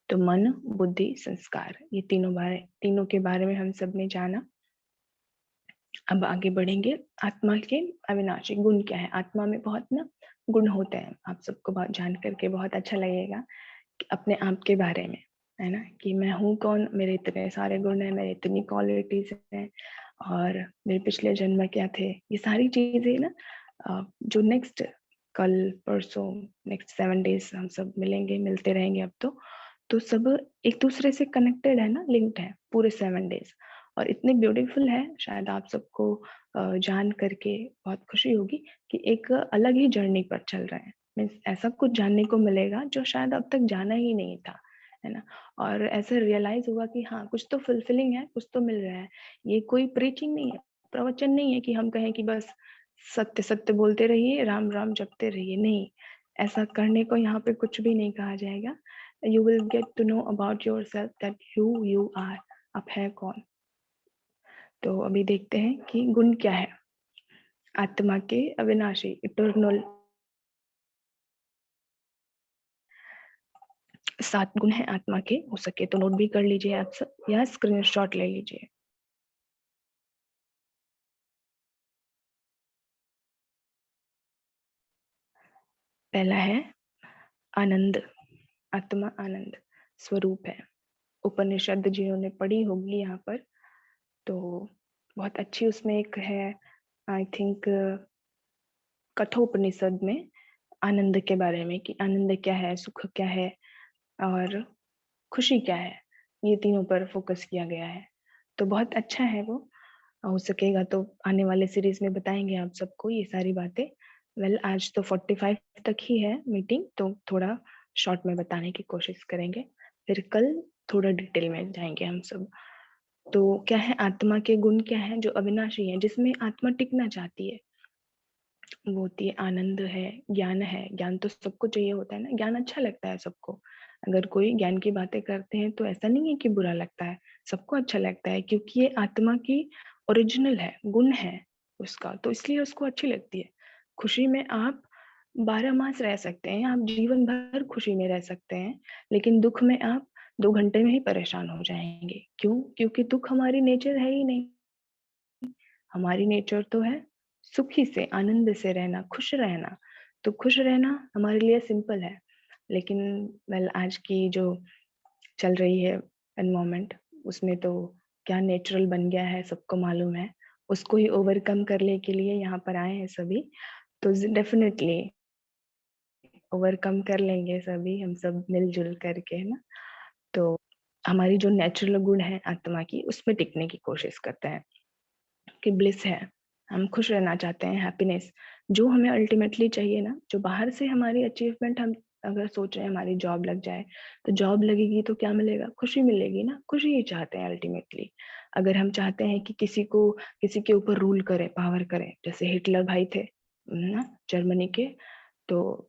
तो मन, बुद्धि, संस्कार, ये तीनों के बारे में हम सब ने जाना। अब आगे बढ़ेंगे। आत्मा के अविनाशी गुण क्या है। आत्मा में बहुत ना गुण होते हैं, आप सबको बहुत जान करके बहुत अच्छा लगेगा कि अपने आप के बारे में, है ना, कि मैं हूँ कौन, मेरे इतने सारे गुण हैं, मेरे इतनी क्वालिटीज हैं, और मेरे पिछले जन्म क्या थे। ये सारी चीजें ना जो नेक्स्ट कल परसों नेक्स्ट 7 डेज हम सब मिलेंगे, मिलते रहेंगे अब तो सब एक दूसरे से कनेक्टेड है ना, लिंक्ड है पूरे 7 डेज। और इतने ब्यूटीफुल है, शायद आप सबको जान करके बहुत खुशी होगी कि एक अलग ही जर्नी पर चल रहे हैं। मीन्स ऐसा कुछ जानने को मिलेगा जो शायद अब तक जाना ही नहीं था, है ना। और ऐसे रियलाइज हुआ कि हाँ, कुछ तो फुलफिलिंग है, कुछ तो मिल रहा है। ये कोई प्रीचिंग नहीं है, प्रवचन नहीं है कि हम कहें कि बस सत्य सत्य बोलते रहिए, राम राम जपते रहिए। नहीं, ऐसा करने को यहाँ पे कुछ भी नहीं कहा जाएगा। You will get to know about yourself, that you are, आप है कौन। तो अभी देखते हैं कि गुण क्या है आत्मा के अविनाशी, इटर्नल। 7 गुण है आत्मा के, हो सके तो नोट भी कर लीजिए आप सब, या स्क्रीनशॉट ले लीजिए। पहला है आनंद। आत्मा आनंद स्वरूप है। उपनिषद जिन्होंने पढ़ी होगी यहाँ पर, तो बहुत अच्छी उसमें एक है, आई थिंक कठोपनिषद में, आनंद के बारे में, कि आनंद क्या है, सुख क्या है, और खुशी क्या है, ये तीनों पर फोकस किया गया है। तो बहुत अच्छा है वो। हो सकेगा तो आने वाले सीरीज में बताएंगे आप सबको ये सारी बातें। वेल, आज तो 45 तक ही है मीटिंग, तो थोड़ा शॉर्ट में बताने की कोशिश करेंगे, फिर कल थोड़ा डिटेल में जाएंगे हम सब। तो क्या है आत्मा के गुण, क्या है जो अविनाशी है, जिसमें आत्मा टिकना चाहती है। वो होती है आनंद है, ज्ञान है। ज्ञान तो सबको चाहिए होता है ना, ज्ञान अच्छा लगता है सबको। अगर कोई ज्ञान की बातें करते हैं तो ऐसा नहीं है कि बुरा लगता है, सबको अच्छा लगता है, क्योंकि ये आत्मा की ओरिजिनल है, गुण है उसका, तो इसलिए उसको अच्छी लगती है। खुशी में आप 12 मास रह सकते हैं, आप जीवन भर खुशी में रह सकते हैं, लेकिन दुःख में आप 2 घंटे में ही परेशान हो जाएँगे। क्यों? क्योंकि दुःख हमारी नेचर है ही नहीं। हमारी नेचर तो है सुखी से, आनंद से रहना, खुश रहना। तो खुश रहना हमारे लिए सिंपल है। लेकिन आज की जो चल रही है एनवायरनमेंट, उसमें तो क्या नेचुरल बन गया है सबको मालूम है। उसको ही ओवरकम करने के लिए यहाँ पर आए हैं सभी। तो डेफिनेटली ओवरकम कर लेंगे सभी हम सब मिल-जुल करके, है ना? तो हमारी जो नेचुरल गुण है आत्मा की, उसमें टिकने की कोशिश करते हैं कि ब्लिस है, हम खुश रहना चाहते हैं, हैप्पीनेस जो हमें अल्टीमेटली चाहिए ना, जो बाहर से हमारी अचीवमेंट हम अगर सोच रहे हैं हमारी जॉब लग जाए, तो जॉब लगेगी तो क्या मिलेगा? खुशी मिलेगी ना, खुशी ही चाहते हैं अल्टीमेटली। अगर हम चाहते हैं कि किसी के ऊपर रूल करें, पावर करें, जैसे हिटलर भाई थे ना जर्मनी के, तो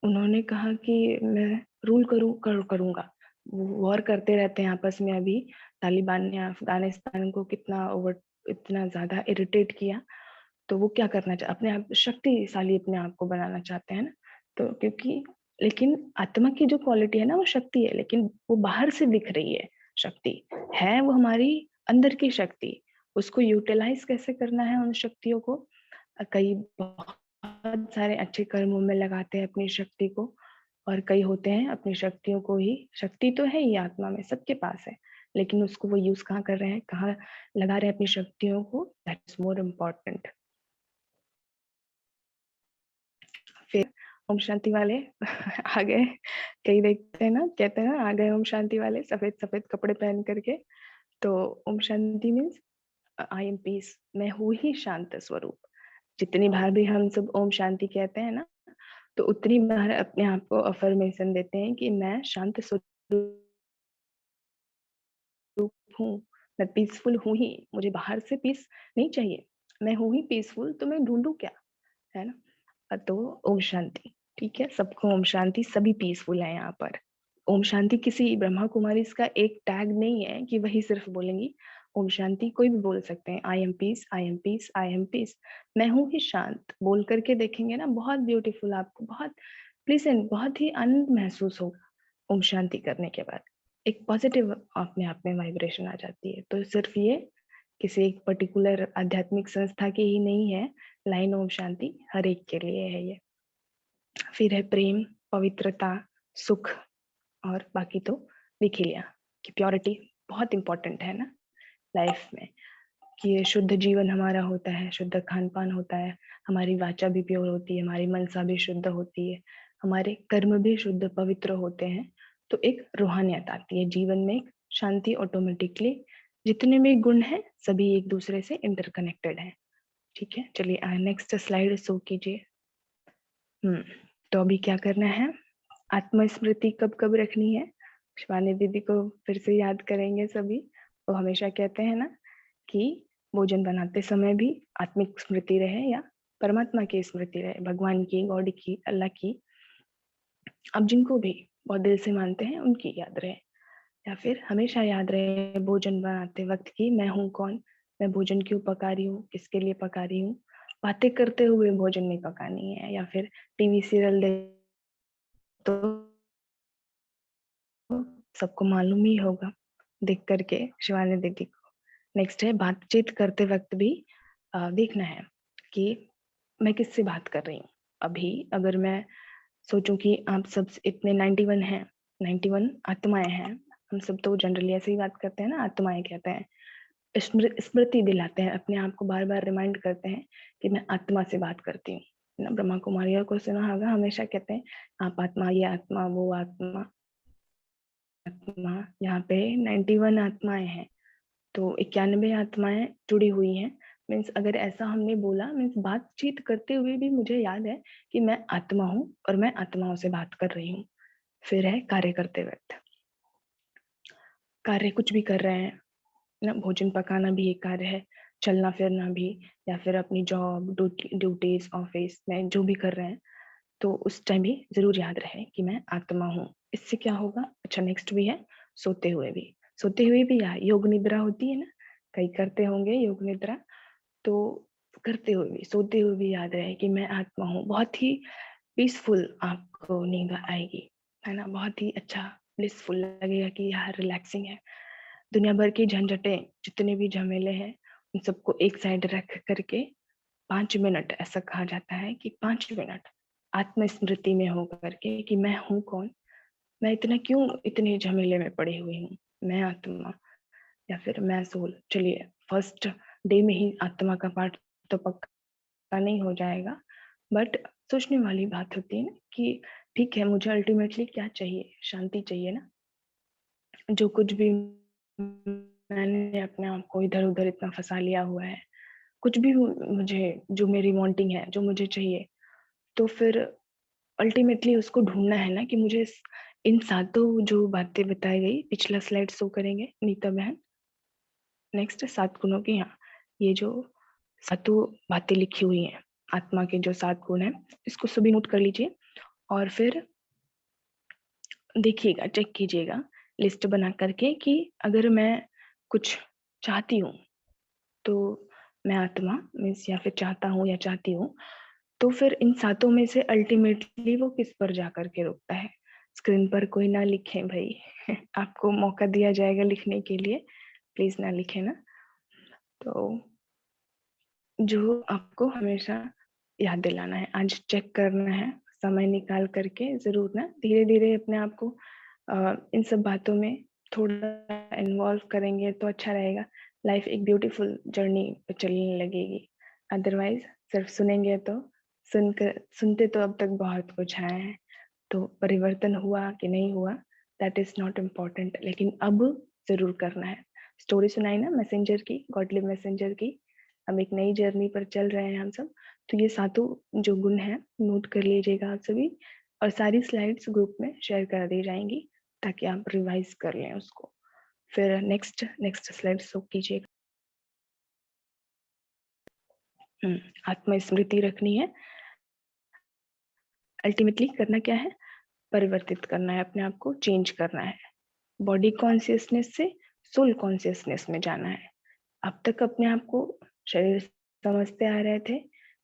उन्होंने कहा कि मैं रूल करूँगा। वॉर करते रहते हैं आपस में अभी, तालिबान ने अफ़गानिस्तान को इतना ज़्यादा इरिटेट किया, तो वो क्या करना अपने आप शक्तिशाली अपने आप को बनाना चाहते हैं ना, तो क्योंकि लेकिन आत्मा की जो क्वालिटी है ना वो शक्ति है, लेकिन वो बाहर से दिख रही है शक्ति, है वो हमारी अंदर की शक्ति। उसको यूटिलाइज़ कैसे करना है उन शक्तियों को कई बहुत सारे अच्छे कर्मों में लगाते हैं अपनी शक्ति को और कई होते हैं अपनी शक्तियों को ही शक्ति तो है ही आत्मा में सबके पास है, लेकिन उसको वो यूज़ कहाँ कर रहे हैं, कहाँ लगा रहे हैं अपनी शक्तियों को, दैट्स मोर इम्पोर्टेंट। फिर ओम शांति वाले आ गए, कई देखते हैं ना, कहते हैं ना आ गए ओम शांति वाले सफेद-सफेद कपड़े पहन करके, तो Om Shanti means I am peace, मैं हूँ ही शांत स्वरूप। जितनी बार भी हम सब ओम शांति कहते हैं ना, तो उतनी बार अपने आप को अफ़र्मेशन देते हैं कि मैं शांत स्वरूप हूँ, मैं पीसफुल हूँ ही, मुझे बाहर से पीस नहीं चाहिए, मैं हूँ ही पीसफुल तो मैं ढूँढूँ क्या, है ना? तो ओम शांति, ठीक है? सबको ओम शांति, सभी पीसफुल हैं यहाँ पर। ओम शांति किसी ब्रह्मा कुमारीज़ का एक टैग नहीं है कि वही सिर्फ बोलेंगी, ओम शांति कोई भी बोल सकते हैं, I am peace, I am peace, I am peace, मैं हूँ ही शांत, बोल कर के देखेंगे ना बहुत ब्यूटीफुल आपको बहुत प्लीज़ेंट बहुत ही आनंद महसूस होगा, ओम शांति करने के बाद। एक पॉज़िटिव अपने आप में वाइब्रेशन आ जाती है, तो सिर्फ ये किसी एक पर्टिकुलर आध्यात्मिक संस्था की ही नहीं है, लाइन ओम शांति हर एक के लिए है ये। फिर है प्रेम, पवित्रता, सुख और बाकी तो देख ही लिया कि प्योरिटी बहुत इम्पोर्टेंट है ना लाइफ में, कि ये शुद्ध जीवन हमारा होता है, शुद्ध खान-पान होता है, हमारी वाचा भी प्योर होती है, हमारी मनसा भी शुद्ध होती है, हमारे कर्म भी शुद्ध पवित्र होते हैं, तो एक रूहानियत आती है जीवन में, एक शांति ऑटोमेटिकली जितने भी गुण हैं, सभी एक-दूसरे से इंटरकनेक्टेड हैं। ठीक है? चलिए नेक्स्ट स्लाइड शो कीजिए। तो अभी क्या करना है? आत्मस्मृति कब-कब रखनी है? शिवानी दीदी को फिर से याद करेंगे सभी। वो हमेशा कहते हैं ना कि भोजन बनाते समय भी आत्मिक स्मृति रहे या परमात्मा की स्मृति रहे, भगवान की, गॉड की, अल्लाह की। आप जिनको भी बहुत दिल से मानते हैं, उनकी याद रहे या फिर हमेशा याद रहे भोजन बनाते वक़्त कि मैं हूँ कौन? मैं भोजन क्यों पका रही हूँ? किसके लिए पका रही हूँ? बातें करते हुए भोजन नहीं पकानी है या फिर टीवी सीरियल तो सबको मालूम ही होगा देख कर के शिवानी दीदी को। नेक्स्ट है बातचीत करते वक़्त भी देखना है कि मैं किससे बात कर रही हूँ। अभी अगर मैं सोचूँ कि आप सब इतने 91 हैं, 91 आत्माएँ हैं। हम सब तो जनरली ऐसे ही बात करते हैं ना, आत्माएँ कहते हैं। स्मृति दिलाते हैं, अपने आप को बार-बार रिमाइंड करते हैं कि मैं आत्मा से बात करती हूँ। ना ब्रह्मा कुमारियों को सुना होगा हमेशा कहते हैं, आप आत्मा, ये आत्मा, वो आत्मा। आत्मा यहाँ पे 91 आत्माएँ हैं, तो 91 आत्माएँ जुड़ी हुई हैं। मीन्स अगर ऐसा हमने बोला मीन्स बातचीत करते हुए भी मुझे याद है कि मैं आत्मा हूँ और मैं आत्माओं से बात कर रही हूँ। फिर है कार्य करते वक़्त। कार्य कुछ भी कर रहे हैं, ना भोजन पकाना भी एक कार्य है, चलना-फिरना भी या फिर अपनी जॉब, ड्यूटीज़, ऑफ़िस में जो भी कर रहे हैं, तो उस टाइम भी ज़रूर याद रहे कि मैं आत्मा हूँ। इससे क्या होगा? अच्छा नेक्स्ट भी है सोते हुए भी। सोते हुए भी या योग निद्रा होती है ना, कई करते होंगे योग निद्रा, तो करते हुए भी, सोते हुए भी याद रहे कि मैं आत्मा हूँ। बहुत ही पीसफुल आपको नींद आएगी, है ना? बहुत ही अच्छा ब्लिसफुल लगेगा कि यार रिलैक्सिंग है। दुनिया भर की झंझटें, जितने भी झमेले हैं, उन सबको एक साइड रख करके 5 मिनट, ऐसा कहा जाता है कि 5 मिनट आत्मस्मृति में हो करके कि मैं हूँ कौन? मैं इतना क्यों इतने झमेले में पड़ी हुई हूँ? मैं आत्मा या फिर मैं सोल। चलिए, फर्स्ट डे में ही आत्मा का पाठ तो पक्का नहीं हो जाएगा, बट सोचने वाली बात होती है ना कि ठीक है, मुझे अल्टीमेटली क्या चाहिए? शांति चाहिए ना? जो कुछ भी मैंने अपने आप को इधर-उधर इतना फँसा लिया हुआ है, कुछ भी मुझे जो मेरी वांटिंग है, जो मुझे चाहिए, तो फिर अल्टीमेटली उसको ढूँढना है ना कि मुझे इन सातों जो बातें बताई गई, पिछला स्लाइड शो करेंगे नीता बहन। नेक्स्ट 7 गुणों की, हाँ, ये जो सातों बातें लिखी हुई हैं, आत्मा के जो 7 गुण हैं, इसको सभी नोट कर लीजिए और फिर देखिएगा, चेक कीजिएगा लिस्ट बना करके कि अगर मैं कुछ चाहती हूँ, तो मैं आत्मा मीन्स या फिर चाहता हूँ या चाहती हूँ, तो फिर इन सातों में से अल्टीमेटली वो किस पर जा करके रुकता है? स्क्रीन पर कोई ना लिखे भई आपको मौका दिया जाएगा लिखने के लिए, प्लीज़ ना लिखें ना। तो जो आपको हमेशा याद दिलाना है, आज चेक करना है, समय निकाल करके ज़रूर ना धीरे-धीरे अपने आप को इन सब बातों में थोड़ा इन्वॉल्व करेंगे तो अच्छा रहेगा। लाइफ एक ब्यूटीफुल जर्नी पे चलने लगेगी। अदरवाइज़ सिर्फ सुनेंगे तो सुनते तो अब तक बहुत कुछ आए हैं, तो परिवर्तन हुआ कि नहीं हुआ दैट इज़ नॉट इम्पोर्टेंट, लेकिन अब ज़रूर करना है। स्टोरी सुनाई ना मैसेंजर की, गॉडली मैसेंजर की। अब एक नई जर्नी पर चल रहे हैं हम सब, तो ये सातों जो गुण हैं नोट कर लीजिएगा आप सभी और सारी स्लाइड्स ग्रुप में शेयर कर दी जाएंगी ताकि आप रिवाइज कर लें उसको। फिर नेक्स्ट स्लाइड शो कीजिएगा। आत्मस्मृति रखनी है। अल्टीमेटली करना क्या है? परिवर्तित करना है, अपने आप को चेंज करना है। बॉडी कॉन्शियसनेस से सोल कॉन्शियसनेस में जाना है। अब तक अपने आप को शरीर समझते आ रहे थे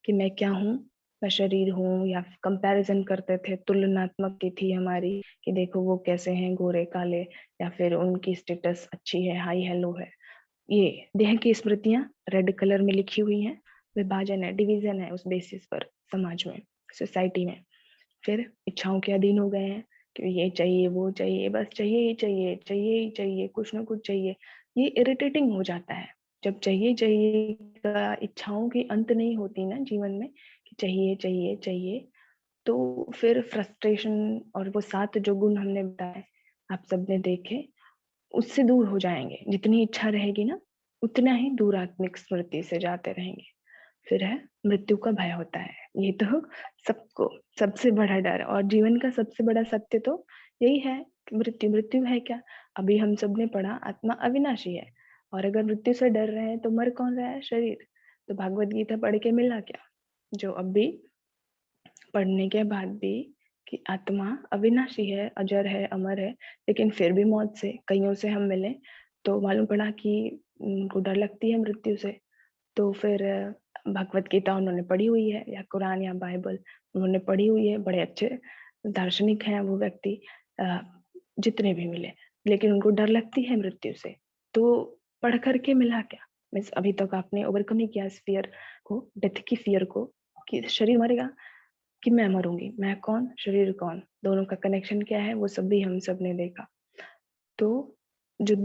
कि मैं क्या हूँ, मैं शरीर हूँ, या कंपैरिजन करते थे, तुलनात्मक थी हमारी कि देखो वो कैसे हैं, गोरे काले, या फिर उनकी स्टेटस अच्छी है, हाई है, लो है। ये देह की स्मृतियां रेड कलर में लिखी हुई हैं, विभाजन है, डिवीजन है उस बेसिस पर समाज में, सोसाइटी में। फिर इच्छाओं के अधीन हो गए हैं कि ये चाहिए, वो चाहिए, बस चाहिए ही चाहिए, चाहिए ही चाहिए, कुछ ना कुछ चाहिए। ये इरिटेटिंग हो जाता है जब चाहिए चाहिए का इच्छाओं की अंत नहीं होती ना जीवन में कि चाहिए चाहिए चाहिए, तो फिर फ्रस्ट्रेशन और वो 7 जो गुण हमने बताए, आप सबने देखे, उससे दूर हो जाएंगे। जितनी इच्छा रहेगी ना, उतना ही दूर आत्मिक स्मृति से जाते रहेंगे। फिर है मृत्यु का भय होता है। ये तो सबको सबसे बड़ा डर, और जीवन का सबसे बड़ा सत्य तो यही है कि मृत्यु मृत्यु है क्या? अभी हम सब ने पढ़ा आत्मा अविनाशी है, और अगर मृत्यु से डर रहे हैं तो मर कौन रहा है? शरीर। तो भागवत गीता पढ़ के मिला क्या? जो अब भी पढ़ने के बाद भी कि आत्मा अविनाशी है, अजर है, अमर है, लेकिन फिर भी मौत से कईयों से हम मिले तो मालूम पड़ा कि उनको डर लगती है मृत्यु से। तो फिर भगवत गीता उन्होंने पढ़ी हुई है, या कुरान या बाइबल उन्होंने पढ़ी हुई है, बड़े अच्छे दार्शनिक हैं वो व्यक्ति, जितने भी मिले, लेकिन उनको डर लगती है मृत्यु से। तो पढ़ करके मिला क्या? मीन्स अभी तक आपने ओवरकम नहीं किया इस फियर को, डेथ की फियर को, कि शरीर मरेगा कि मैं मरूंगी, मैं कौन, शरीर कौन, दोनों का कनेक्शन क्या है, वो सब भी हम सब ने देखा। तो जो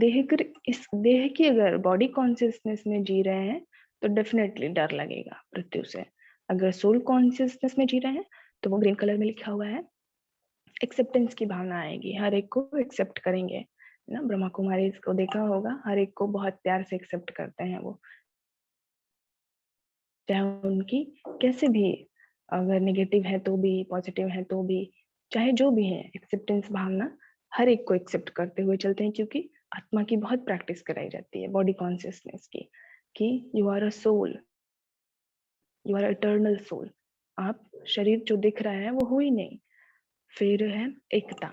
इस देह की अगर बॉडी कॉन्शियसनेस में जी रहे हैं तो डेफिनेटली डर लगेगा मृत्यु से। अगर सोल कॉन्शियसनेस में जी रहे हैं तो वो ग्रीन कलर में लिखा हुआ है, एक्सेप्टेंस की भावना आएगी, हर एक को एक्सेप्ट करेंगे ना। ब्रह्मा कुमारी इसको देखा होगा, हर एक को बहुत प्यार से एक्सेप्ट करते हैं वो, चाहे उनकी कैसे भी, अगर नेगेटिव है तो भी, पॉजिटिव है तो भी, चाहे जो भी है, एक्सेप्टेंस भावना हर एक को एक्सेप्ट करते हुए चलते हैं, क्योंकि आत्मा की बहुत प्रैक्टिस कराई जाती है बॉडी कॉन्शियसनेस की, कि you are a soul, you are eternal soul. आप शरीर जो दिख रहा है वो हो ही नहीं। फिर है एकता,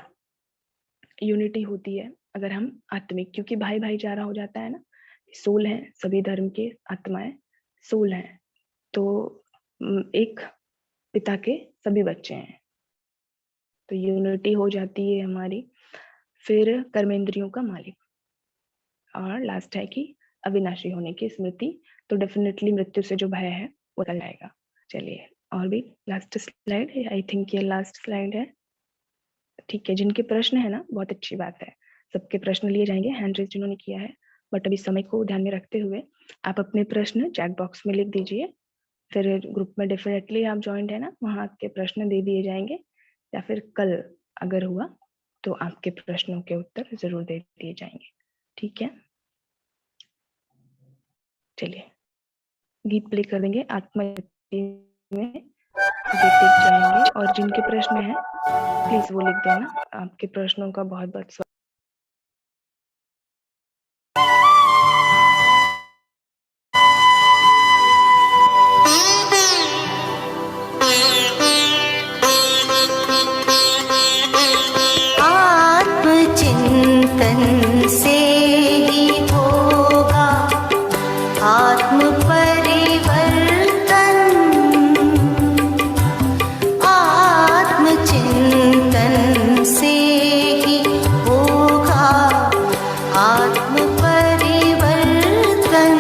यूनिटी होती है अगर हम आत्मिक, क्योंकि भाई भाईचारा हो जाता है ना, सोल है, सभी धर्म के आत्माएं सोल हैं, तो एक पिता के सभी बच्चे हैं, तो यूनिटी हो जाती है हमारी। फिर कर्मेंद्रियों का मालिक, और लास्ट है कि अविनाशी होने की स्मृति, तो डेफिनेटली मृत्यु से जो भय है वो चल जाएगा। चलिए और भी लास्ट स्लाइड है, आई थिंक ये लास्ट स्लाइड है। ठीक है, जिनके प्रश्न है ना, बहुत अच्छी बात है, सबके प्रश्न लिए जाएंगे, हैंड रेज जिन्होंने किया है, बट अभी समय को ध्यान में रखते हुए आप अपने प्रश्न चैट बॉक्स में लिख दीजिए। फिर ग्रुप में डेफिनेटली आप ज्वाइंट है ना, वहाँ आपके प्रश्न दे दिए जाएंगे, या फिर कल अगर हुआ तो आपके प्रश्नों के उत्तर जरूर दे दिए जाएंगे। ठीक है, चलिए गीत प्ले कर देंगे, आत्मज्योति में गीत टिक जाएंगे, और जिनके प्रश्न हैं प्लीज वो लिख देना। आपके प्रश्नों का बहुत बहुत स्वागत। आत्मचिंतन से ही होगा आत्म परिवर्तन, आत्मचिंतन से ही होगा आत्म परिवर्तन,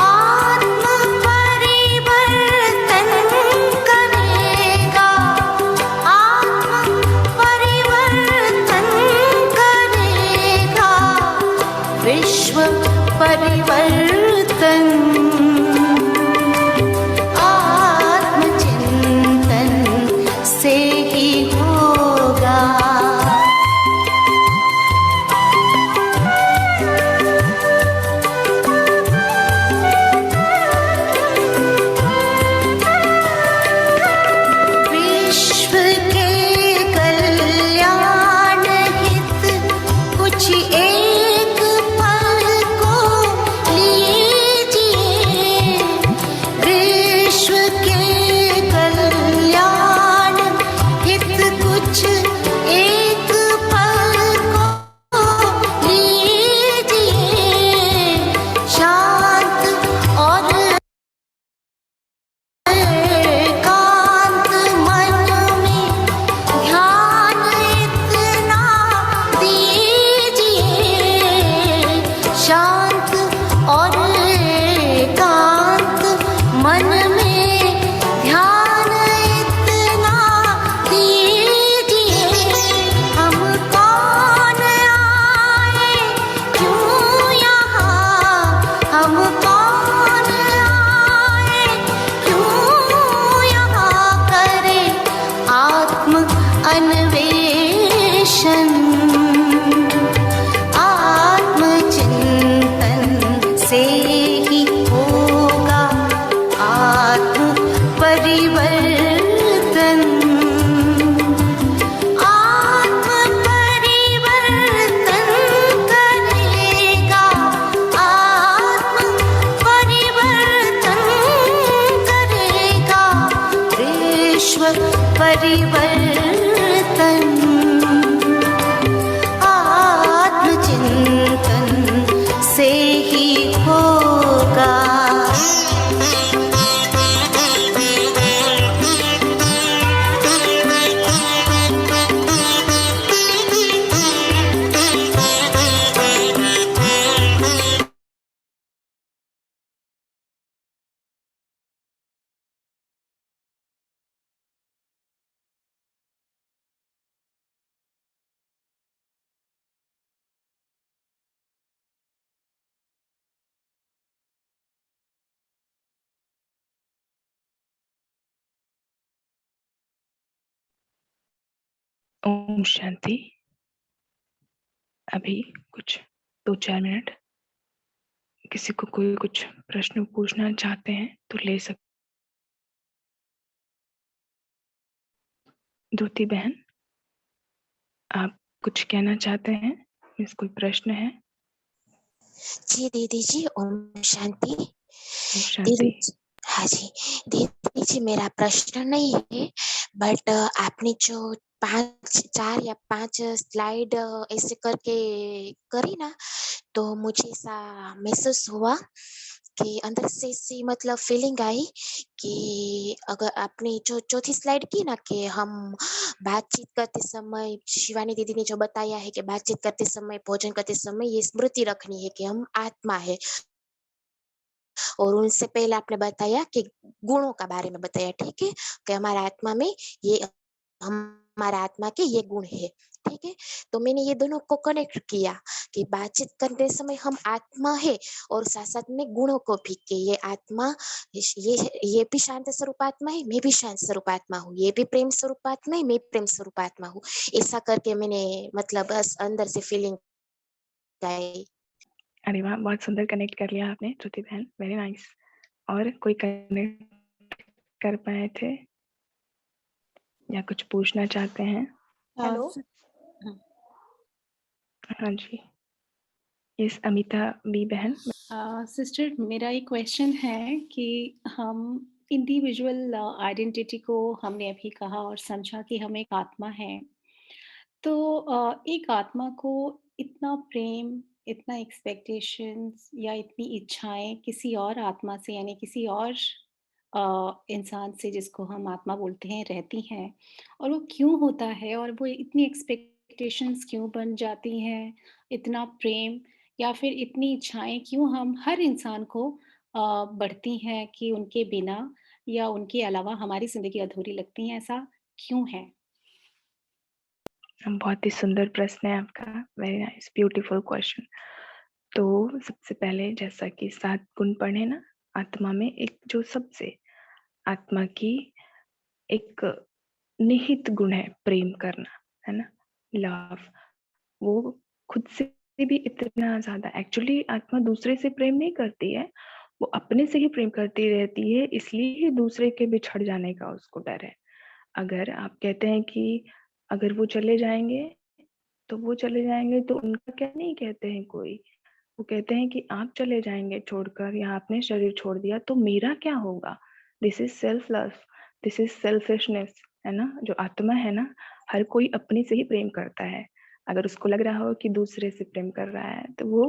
आत्म परिवर्तन करेगा, आत्म परिवर्तन करेगा, विश्व परिवर्तन, आत्मचिंतन से ही होगा। विश्व के कल्याण हित कुछ एक पल को लीजिए, विश्व के कल्याण हित कुछ एक पल को लीजिए, शांत और एकांत मन में ध्यान इतना दीजिए, शांत और एकांत मन में ध्यान इतना दीजिए, हम कौन आए क्यों यहाँ, हम कौन आए क्यों यहाँ, करे आत्म अन्वेषण, आत्मचिंतन से ही होगा आत्म परिवर्तन, आत्म परिवर्तन करेगा, आत्म परिवर्तन करेगा, विश्व परिवर्तन, आत्मचिंतन से ही होगा। ओम शांति। अभी कुछ 2-4 मिनट, किसी को कोई कुछ प्रश्न पूछना चाहते हैं तो ले सकते। द्रुति बहन, आप कुछ कहना चाहते हैं? मीन्स कोई प्रश्न है? जी दीदी जी, ओम शांति। ओम दीदी शांति। हाँ जी दीदी जी, मेरा प्रश्न नहीं है, बट आपने जो 4 या 5 स्लाइड ऐसे करके करी ना, तो मुझे ऐसा महसूस हुआ कि अंदर से ऐसी मतलब फीलिंग आई कि अगर आपने जो चौथी स्लाइड की ना कि हम बातचीत करते समय, शिवानी दीदी ने जो बताया है कि बातचीत करते समय, भोजन करते समय ये स्मृति रखनी है कि हम आत्मा है। और उनसे पहले आपने बताया कि गुणों का बारे में बताया, ठीक है, कि हमारा आत्मा में ये हमारा आत्मा के ये गुण है, ठीक है। तो मैंने ये दोनों को कनेक्ट किया कि बातचीत करते समय हम आत्मा है और साथ साथ में गुणों को भी कि ये आत्मा, ये भी शांत स्वरूप आत्मा है, मैं भी शांत स्वरूप आत्मा हूँ, ये भी प्रेम स्वरूप आत्मा है, मैं प्रेम स्वरूप आत्मा हूँ। ऐसा करके मैंने मतलब बस अंदर से फीलिंग आई। अरे वाह! बहुत सुंदर कनेक्ट कर लिया आपने श्रुति बहन, वेरी नाइस। और कोई कनेक्ट कर पाए थे या कुछ पूछना चाहते हैं? हेलो। हाँ जी। यस, अमिता बी बहन। सिस्टर, मेरा एक क्वेश्चन है कि हम इंडिविजुअल आइडेंटिटी को हमने अभी कहा और समझा कि हम एक आत्मा है। तो एक आत्मा को इतना प्रेम, इतना एक्सपेक्टेशंस या इतनी इच्छाएँ किसी और आत्मा से यानी किसी और इंसान से जिसको हम आत्मा बोलते हैं रहती हैं, और वो क्यों होता है और वो इतनी एक्सपेक्टेशंस क्यों बन जाती हैं, इतना प्रेम या फिर इतनी इच्छाएँ क्यों हम हर इंसान को बढ़ती हैं कि उनके बिना या उनके अलावा हमारी ज़िंदगी अधूरी लगती है, ऐसा क्यों है? बहुत ही सुंदर प्रश्न है आपका, वेरी नाइस, ब्यूटीफुल क्वेश्चन। तो सबसे पहले जैसा कि 7 गुण पढ़े ना, आत्मा में एक जो सबसे आत्मा की एक निहित गुण है प्रेम करना, है ना? लव, वो खुद से भी इतना ज़्यादा एक्चुअली आत्मा दूसरे से प्रेम नहीं करती है, वो अपने से ही प्रेम करती रहती है, इसलिए ही दूसरे के बिछड़ जाने का उसको डर है। अगर आप कहते हैं कि अगर वो चले जाएँगे, तो वो चले जाएँगे तो उनका क्या नहीं कहते हैं कोई, वो कहते हैं कि आप चले जाएँगे छोड़कर या आपने शरीर छोड़ दिया तो मेरा क्या होगा? This is self love, this is selfishness, है ना? जो आत्मा है ना, हर कोई अपने से ही प्रेम करता है। अगर उसको लग रहा हो कि दूसरे से प्रेम कर रहा है, तो वो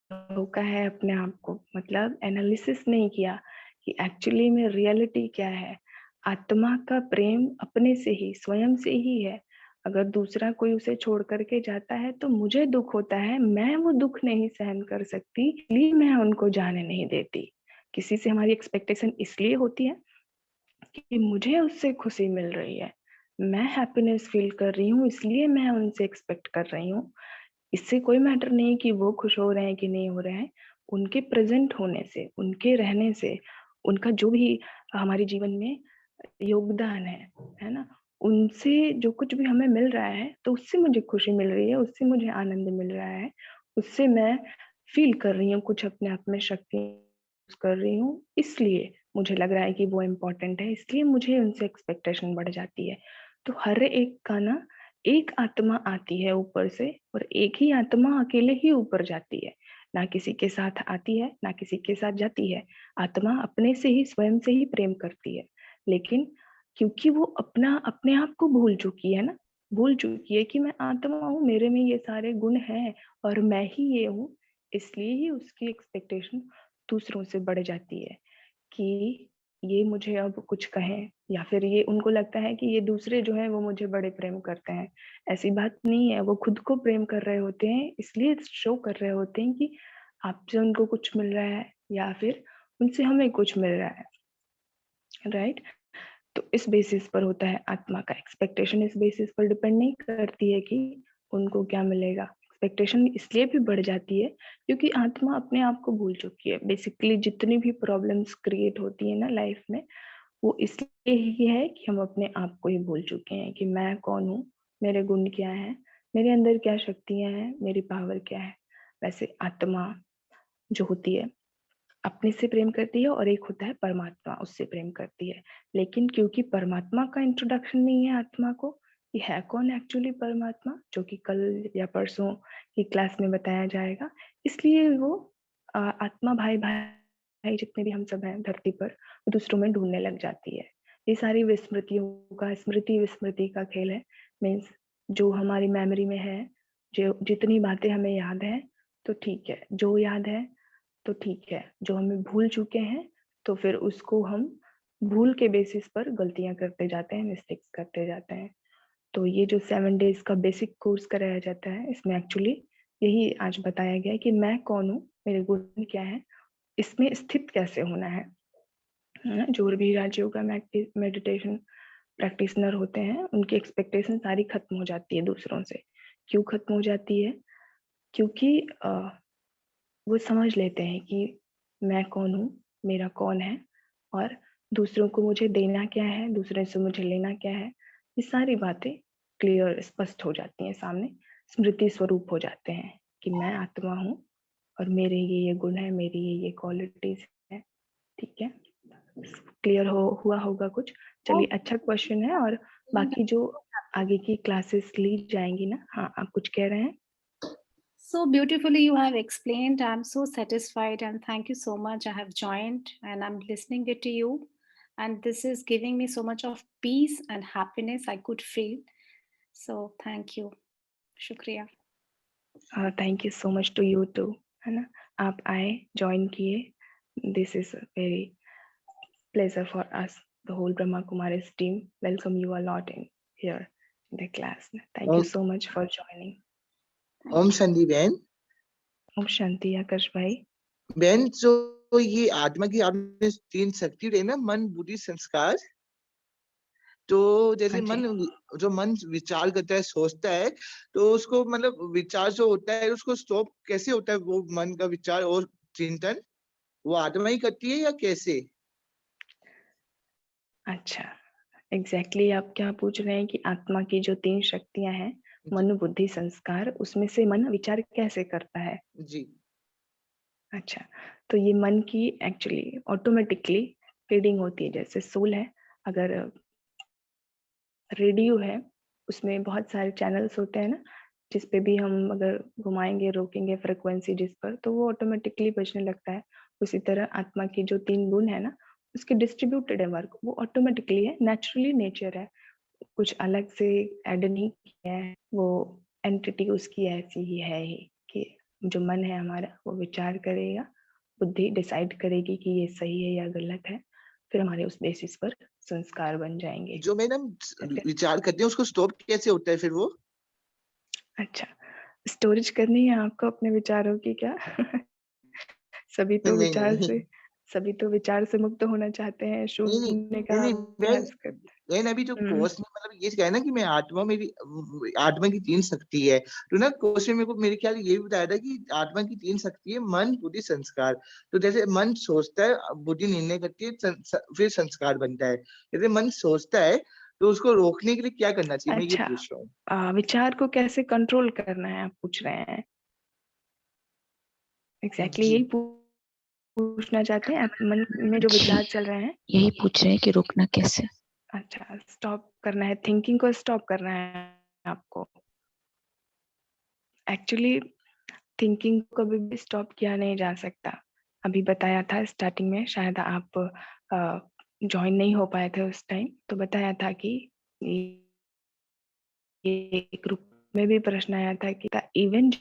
धोखा है अपने आप को, मतलब एनालिसिस नहीं किया कि एक्चुअली में रियलिटी क्या है। आत्मा का प्रेम अपने से ही, स्वयं से ही है। अगर दूसरा कोई उसे छोड़ कर के जाता है तो मुझे दुःख होता है, मैं वो दुःख नहीं सहन कर सकती, इसलिए मैं उनको जाने नहीं देती। किसी से हमारी एक्सपेक्टेशन इसलिए होती है कि मुझे उससे खुशी मिल रही है, मैं हैप्पीनेस फील कर रही हूँ इसलिए मैं उनसे एक्सपेक्ट कर रही हूँ। इससे कोई मैटर नहीं कि वो खुश हो रहे हैं कि नहीं हो रहे हैं, उनके प्रेज़ेंट होने से, उनके रहने से, उनका जो भी हमारे जीवन में योगदान है ना? उनसे जो कुछ भी हमें मिल रहा है, तो उससे मुझे खुशी मिल रही है, उससे मुझे आनंद मिल रहा है, उससे मैं फ़ील कर रही हूँ कुछ अपने आप में शक्ति कर रही हूँ, इसलिए मुझे लग रहा है कि वो इम्पोर्टेंट है, इसलिए मुझे उनसे एक्सपेक्टेशन बढ़ जाती है। तो हर एक का ना एक आत्मा आती है ऊपर से और एक ही आत्मा अकेले ही ऊपर जाती है, ना किसी के साथ आती है, ना किसी के साथ जाती है। आत्मा अपने से ही स्वयं से ही प्रेम करती है। लेकिन क्योंकि वो अपना अपने आप को भूल चुकी है ना, भूल चुकी है कि मैं आत्मा हूँ, मेरे में ये सारे गुण हैं और मैं ही ये हूँ, इसलिए ही उसकी एक्सपेक्टेशन दूसरों से बढ़ जाती है कि ये मुझे अब कुछ कहें या फिर ये उनको लगता है कि ये दूसरे जो हैं वो मुझे बड़े प्रेम करते हैं। ऐसी बात नहीं है, वो खुद को प्रेम कर रहे होते हैं, इसलिए शो कर रहे होते हैं कि आपसे उनको कुछ मिल रहा है या फिर उनसे हमें कुछ मिल रहा है, राइट? तो इस बेसिस पर होता है आत्मा का एक्सपेक्टेशन, इस बेसिस पर डिपेंड नहीं करती है कि उनको क्या मिलेगा। एक्सपेक्टेशन इसलिए भी बढ़ जाती है क्योंकि आत्मा अपने आप को भूल चुकी है। बेसिकली जितनी भी प्रॉब्लम्स क्रिएट होती है ना लाइफ में, वो इसलिए ही है कि हम अपने आप को ही भूल चुके हैं कि मैं कौन हूँ, मेरे गुण क्या हैं, मेरे अंदर क्या शक्तियाँ हैं, मेरी पावर क्या है। वैसे आत्मा जो होती है अपने से प्रेम करती है और एक होता है परमात्मा, उससे प्रेम करती है। लेकिन क्योंकि परमात्मा का इंट्रोडक्शन नहीं है आत्मा को, कि है कौन एक्चुअली परमात्मा, जो कि कल या परसों की क्लास में बताया जाएगा, इसलिए वो आत्मा भाई जितने भी हम सब हैं धरती पर, वो दूसरों में ढूँढने लग जाती है। ये सारी विस्मृतियों का स्मृति-विस्मृति का खेल है। मीन्स जो हमारी मेमोरी में है, जो जितनी बातें हमें याद हैं, तो ठीक है, जो याद है तो ठीक है, जो हमें भूल चुके हैं तो फिर उसको हम भूल के बेसिस पर गलतियाँ करते जाते हैं, मिस्टेक्स करते जाते हैं। तो ये जो 7 डेज़ का बेसिक कोर्स कराया जाता है, इसमें एक्चुअली यही आज बताया गया है कि मैं कौन हूँ, मेरे गुण क्या हैं, इसमें स्थित कैसे होना है ना? जो भी राजयोगा मेडिटेशन प्रैक्टिशनर होते हैं, उनकी एक्सपेक्टेशन सारी खत्म हो जाती है दूसरों से। क्यों खत्म हो जाती है? क्योंकि वो समझ लेते हैं कि मैं कौन हूँ, मेरा कौन है और दूसरों को मुझे देना क्या है, दूसरे से मुझे लेना क्या है। ये सारी बातें क्लियर स्पष्ट हो जाती हैं सामने, स्मृति स्वरूप हो जाते हैं कि मैं आत्मा हूँ और मेरे ये गुण है, मेरी ये क्वालिटीज़ है, ठीक है? क्लियर हो हुआ होगा कुछ? चलिए अच्छा क्वेश्चन है और बाकी जो आगे की क्लासेस ली जाएँगी ना हाँ, आप कुछ कह रहे हैं? So beautifully you have explained. I'm so satisfied and thank you so much. I have joined and I'm listening it to you. And this is giving me so much of peace and happiness I could feel. So thank you. Shukriya. Thank you so much to you too, है ना? आप आए, join किए, this is very pleasure for us, the whole Brahma Kumaris team. Welcome you a lot in here in the class. Thank you Om so much for joining. Om Shanti बहन। Om Shanti Akash bhai. बहन जो ये आत्मा की आपने 3 शक्ति रहे ना, मन, बुद्धि, संस्कार। तो जैसे हाँ जी। जो मन विचार करता है, सोचता है, तो उसको मतलब विचार जो होता है उसको स्टॉप कैसे होता है, वो मन का विचार और चिंतन? वो आत्मा ही करती है या कैसे? अच्छा, एग्ज़ैक्टली आप क्या पूछ रहे हैं कि आत्मा की जो 3 शक्तियाँ हैं, जी, मन, बुद्धि, संस्कार, उसमें से मन विचार कैसे करता है? जी, अच्छा, तो ये मन की एक्चुअली ऑटोमेटिकली फीडिंग होती है, जैसे सोल है, अगर रेडियो है, उसमें बहुत सारे चैनल्स होते हैं ना, जिस पे भी हम अगर घुमाएँगे, रोकेंगे फ्रीक्वेंसी जिस पर, तो वो ऑटोमेटिकली बजने लगता है। उसी तरह आत्मा की जो 3 गुण है ना, उसके डिस्ट्रीब्यूटेड है वर्क, वो ऑटोमेटिकली है, नेचुरली नेचर है। कुछ अलग से ऐड नहीं किया है, वो एंटिटी उसकी ऐसी ही है ही कि जो मन है हमारा, वो विचार करेगा, बुद्धि डिसाइड करेगी कि ये सही है या गलत है, फिर हमारे उस बेसिस पर संस्कार बन जाएँगे। जो मैडम ऐसे विचार करते हैं उसको स्टॉप कैसे होता है फिर वो? अच्छा, स्टोरेज करनी है आपको अपने विचारों की क्या? सभी तो नहीं, विचार नहीं। से सभी तो विचार से मुक्त होना चाहते हैं, नहीं, नहीं, शून्य का नहीं, नहीं, अभ्यास करते मैंने अभी जो हैं। कोर्स में मतलब ये कहा है ना कि मैं आत्मा मेरी आत्मा की 3 शक्ति है। तो ना कोर्स में मेरे को मेरे ख्याल ये भी बताया था कि आत्मा की 3 शक्ति है, मन, बुद्धि, संस्कार। तो जैसे मन सोचता है, बुद्धि निर्णय करती है, फिर संस्कार बनता है। जैसे मन सोचता है, तो उसको रोकने के लिए क्या करना चाहिए? मैं ये अच्छा, पूछ रहा हूँ। विचार को कैसे कंट्रोल करना है आप पूछ रहे हैं? एग्ज़ैक्टली जी। यही पूछना चाहते हैं आप मन में जो जी, विचार चल रहे हैं? यही पूछ रहे हैं कि रोकना कैसे? अच्छा, स्टॉप करना है, थिंकिंग को स्टॉप करना है आपको। एक्चुअली थिंकिंग को कभी भी स्टॉप किया नहीं जा सकता। अभी बताया था स्टार्टिंग में शायद आप जॉइन नहीं हो पाए थे उस टाइम, तो बताया था कि ये ग्रुप में भी प्रश्न आया था कि इवन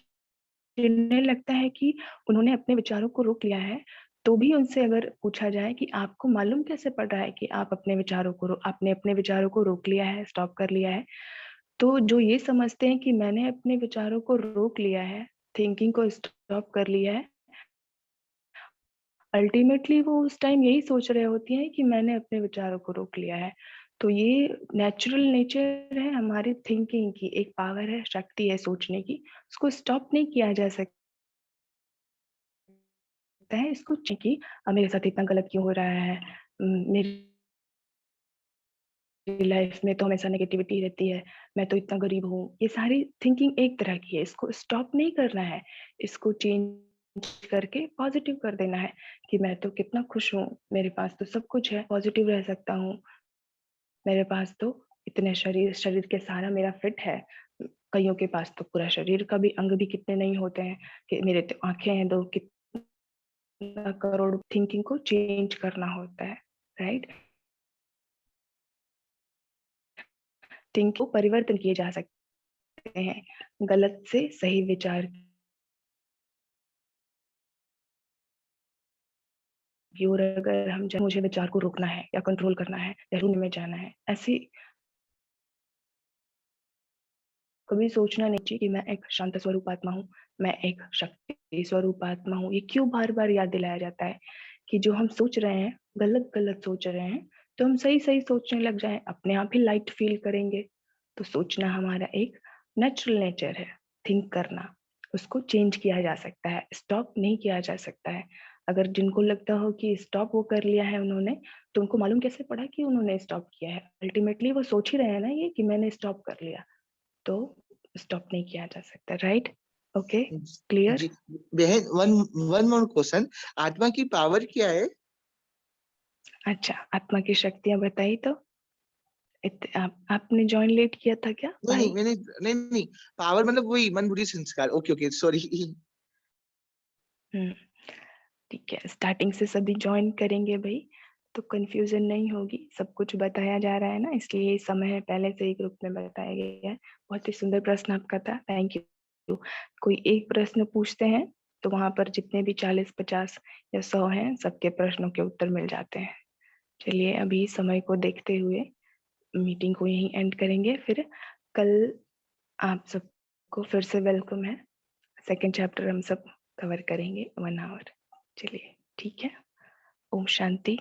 जिन्हें लगता है कि उन्होंने अपने विचारों को रोक लिया है, तो भी उनसे अगर पूछा जाए कि आपको मालूम कैसे पड़ रहा है कि आप अपने विचारों को आपने अपने विचारों को रोक लिया है, स्टॉप कर लिया है? तो जो ये समझते हैं कि मैंने अपने विचारों को रोक लिया है, थिंकिंग को स्टॉप कर लिया है, अल्टीमेटली वो उस टाइम यही सोच रहे होती हैं कि मैंने अपने विचारों को रोक लिया है। तो ये नेचुरल नेचर है हमारी थिंकिंग की, एक पावर है, शक्ति है सोचने की, उसको स्टॉप नहीं किया जा सकता है। इसको कि मेरे साथ इतना गलत क्यों हो रहा है? मेरी लाइफ में तो हमेशा नेगेटिविटी रहती है, मैं तो इतना गरीब हूँ। ये सारी थिंकिंग एक तरह की है, इसको स्टॉप नहीं करना है, इसको चेंज करके पॉजिटिव कर देना है कि मैं तो कितना खुश हूँ, मेरे पास तो सब कुछ है, पॉजिटिव रह सकता हूँ। मेरे पास तो इतने शरीर के सारा मेरा फिट है। कइयों के पास तो पूरा शरीर का भी अंग भी कितने नहीं होते हैं कि मेरे तो आँखें हैं 2 कितना करोड़ थिंकिंग को चेंज करना होता है, राइट? थिंक को परिवर्तन किए जा सकते हैं, गलत से सही विचार और अगर हम मुझे विचार को रोकना है या कंट्रोल करना है या रूम में जाना है, ऐसी कभी सोचना नहीं चाहिए कि मैं एक शांत स्वरूप आत्मा हूँ, मैं एक शक्ति स्वरूप आत्मा हूँ। ये क्यों बार बार याद दिलाया जाता है कि जो हम सोच रहे हैं गलत गलत सोच रहे हैं, तो हम सही सही सोचने लग जाएं, अपने आप ही लाइट फील करेंगे। तो सोचना हमारा एक नेचुरल नेचर है, थिंक करना, उसको चेंज किया जा सकता है, स्टॉप नहीं किया जा सकता है। अगर जिनको लगता हो कि स्टॉप वो कर लिया है उन्होंने, तो उनको मालूम कैसे पड़ा कि उन्होंने स्टॉप किया है? अल्टीमेटली वो सोच ही रहे हैं ना ये कि मैंने स्टॉप कर लिया, तो स्टॉप नहीं किया जा सकता। राइट? Okay, clear? जी बहन, वन मोर क्वेश्चन, आत्मा की पावर क्या है? अच्छा, आत्मा की शक्तियां बताई तो आपने जॉइन लेट किया था क्या नहीं भाई? नहीं मैंने नहीं नहीं, पावर मतलब वही मन बुद्धि संस्कार। Okay okay sorry. ठीक है, स्टार्टिंग से सभी जॉइन करेंगे भाई, तो कंफ्यूजन नहीं होगी। सब कुछ बताया जा रहा है ना, इसलिए समय है पहले से ही ग्रुप में बताया गया है। बहुत ही सुंदर प्रश्न आपका था, थैंक यू। कोई एक प्रश्न पूछते हैं तो वहां पर जितने भी 40, 50 या 100 हैं, सबके प्रश्नों के उत्तर मिल जाते हैं। चलिए अभी समय को देखते हुए मीटिंग को यहीं एंड करेंगे, फिर कल आप सबको फिर से वेलकम है। सेकंड चैप्टर हम सब कवर करेंगे 1 आवर। चलिए ठीक है, ओम शांति।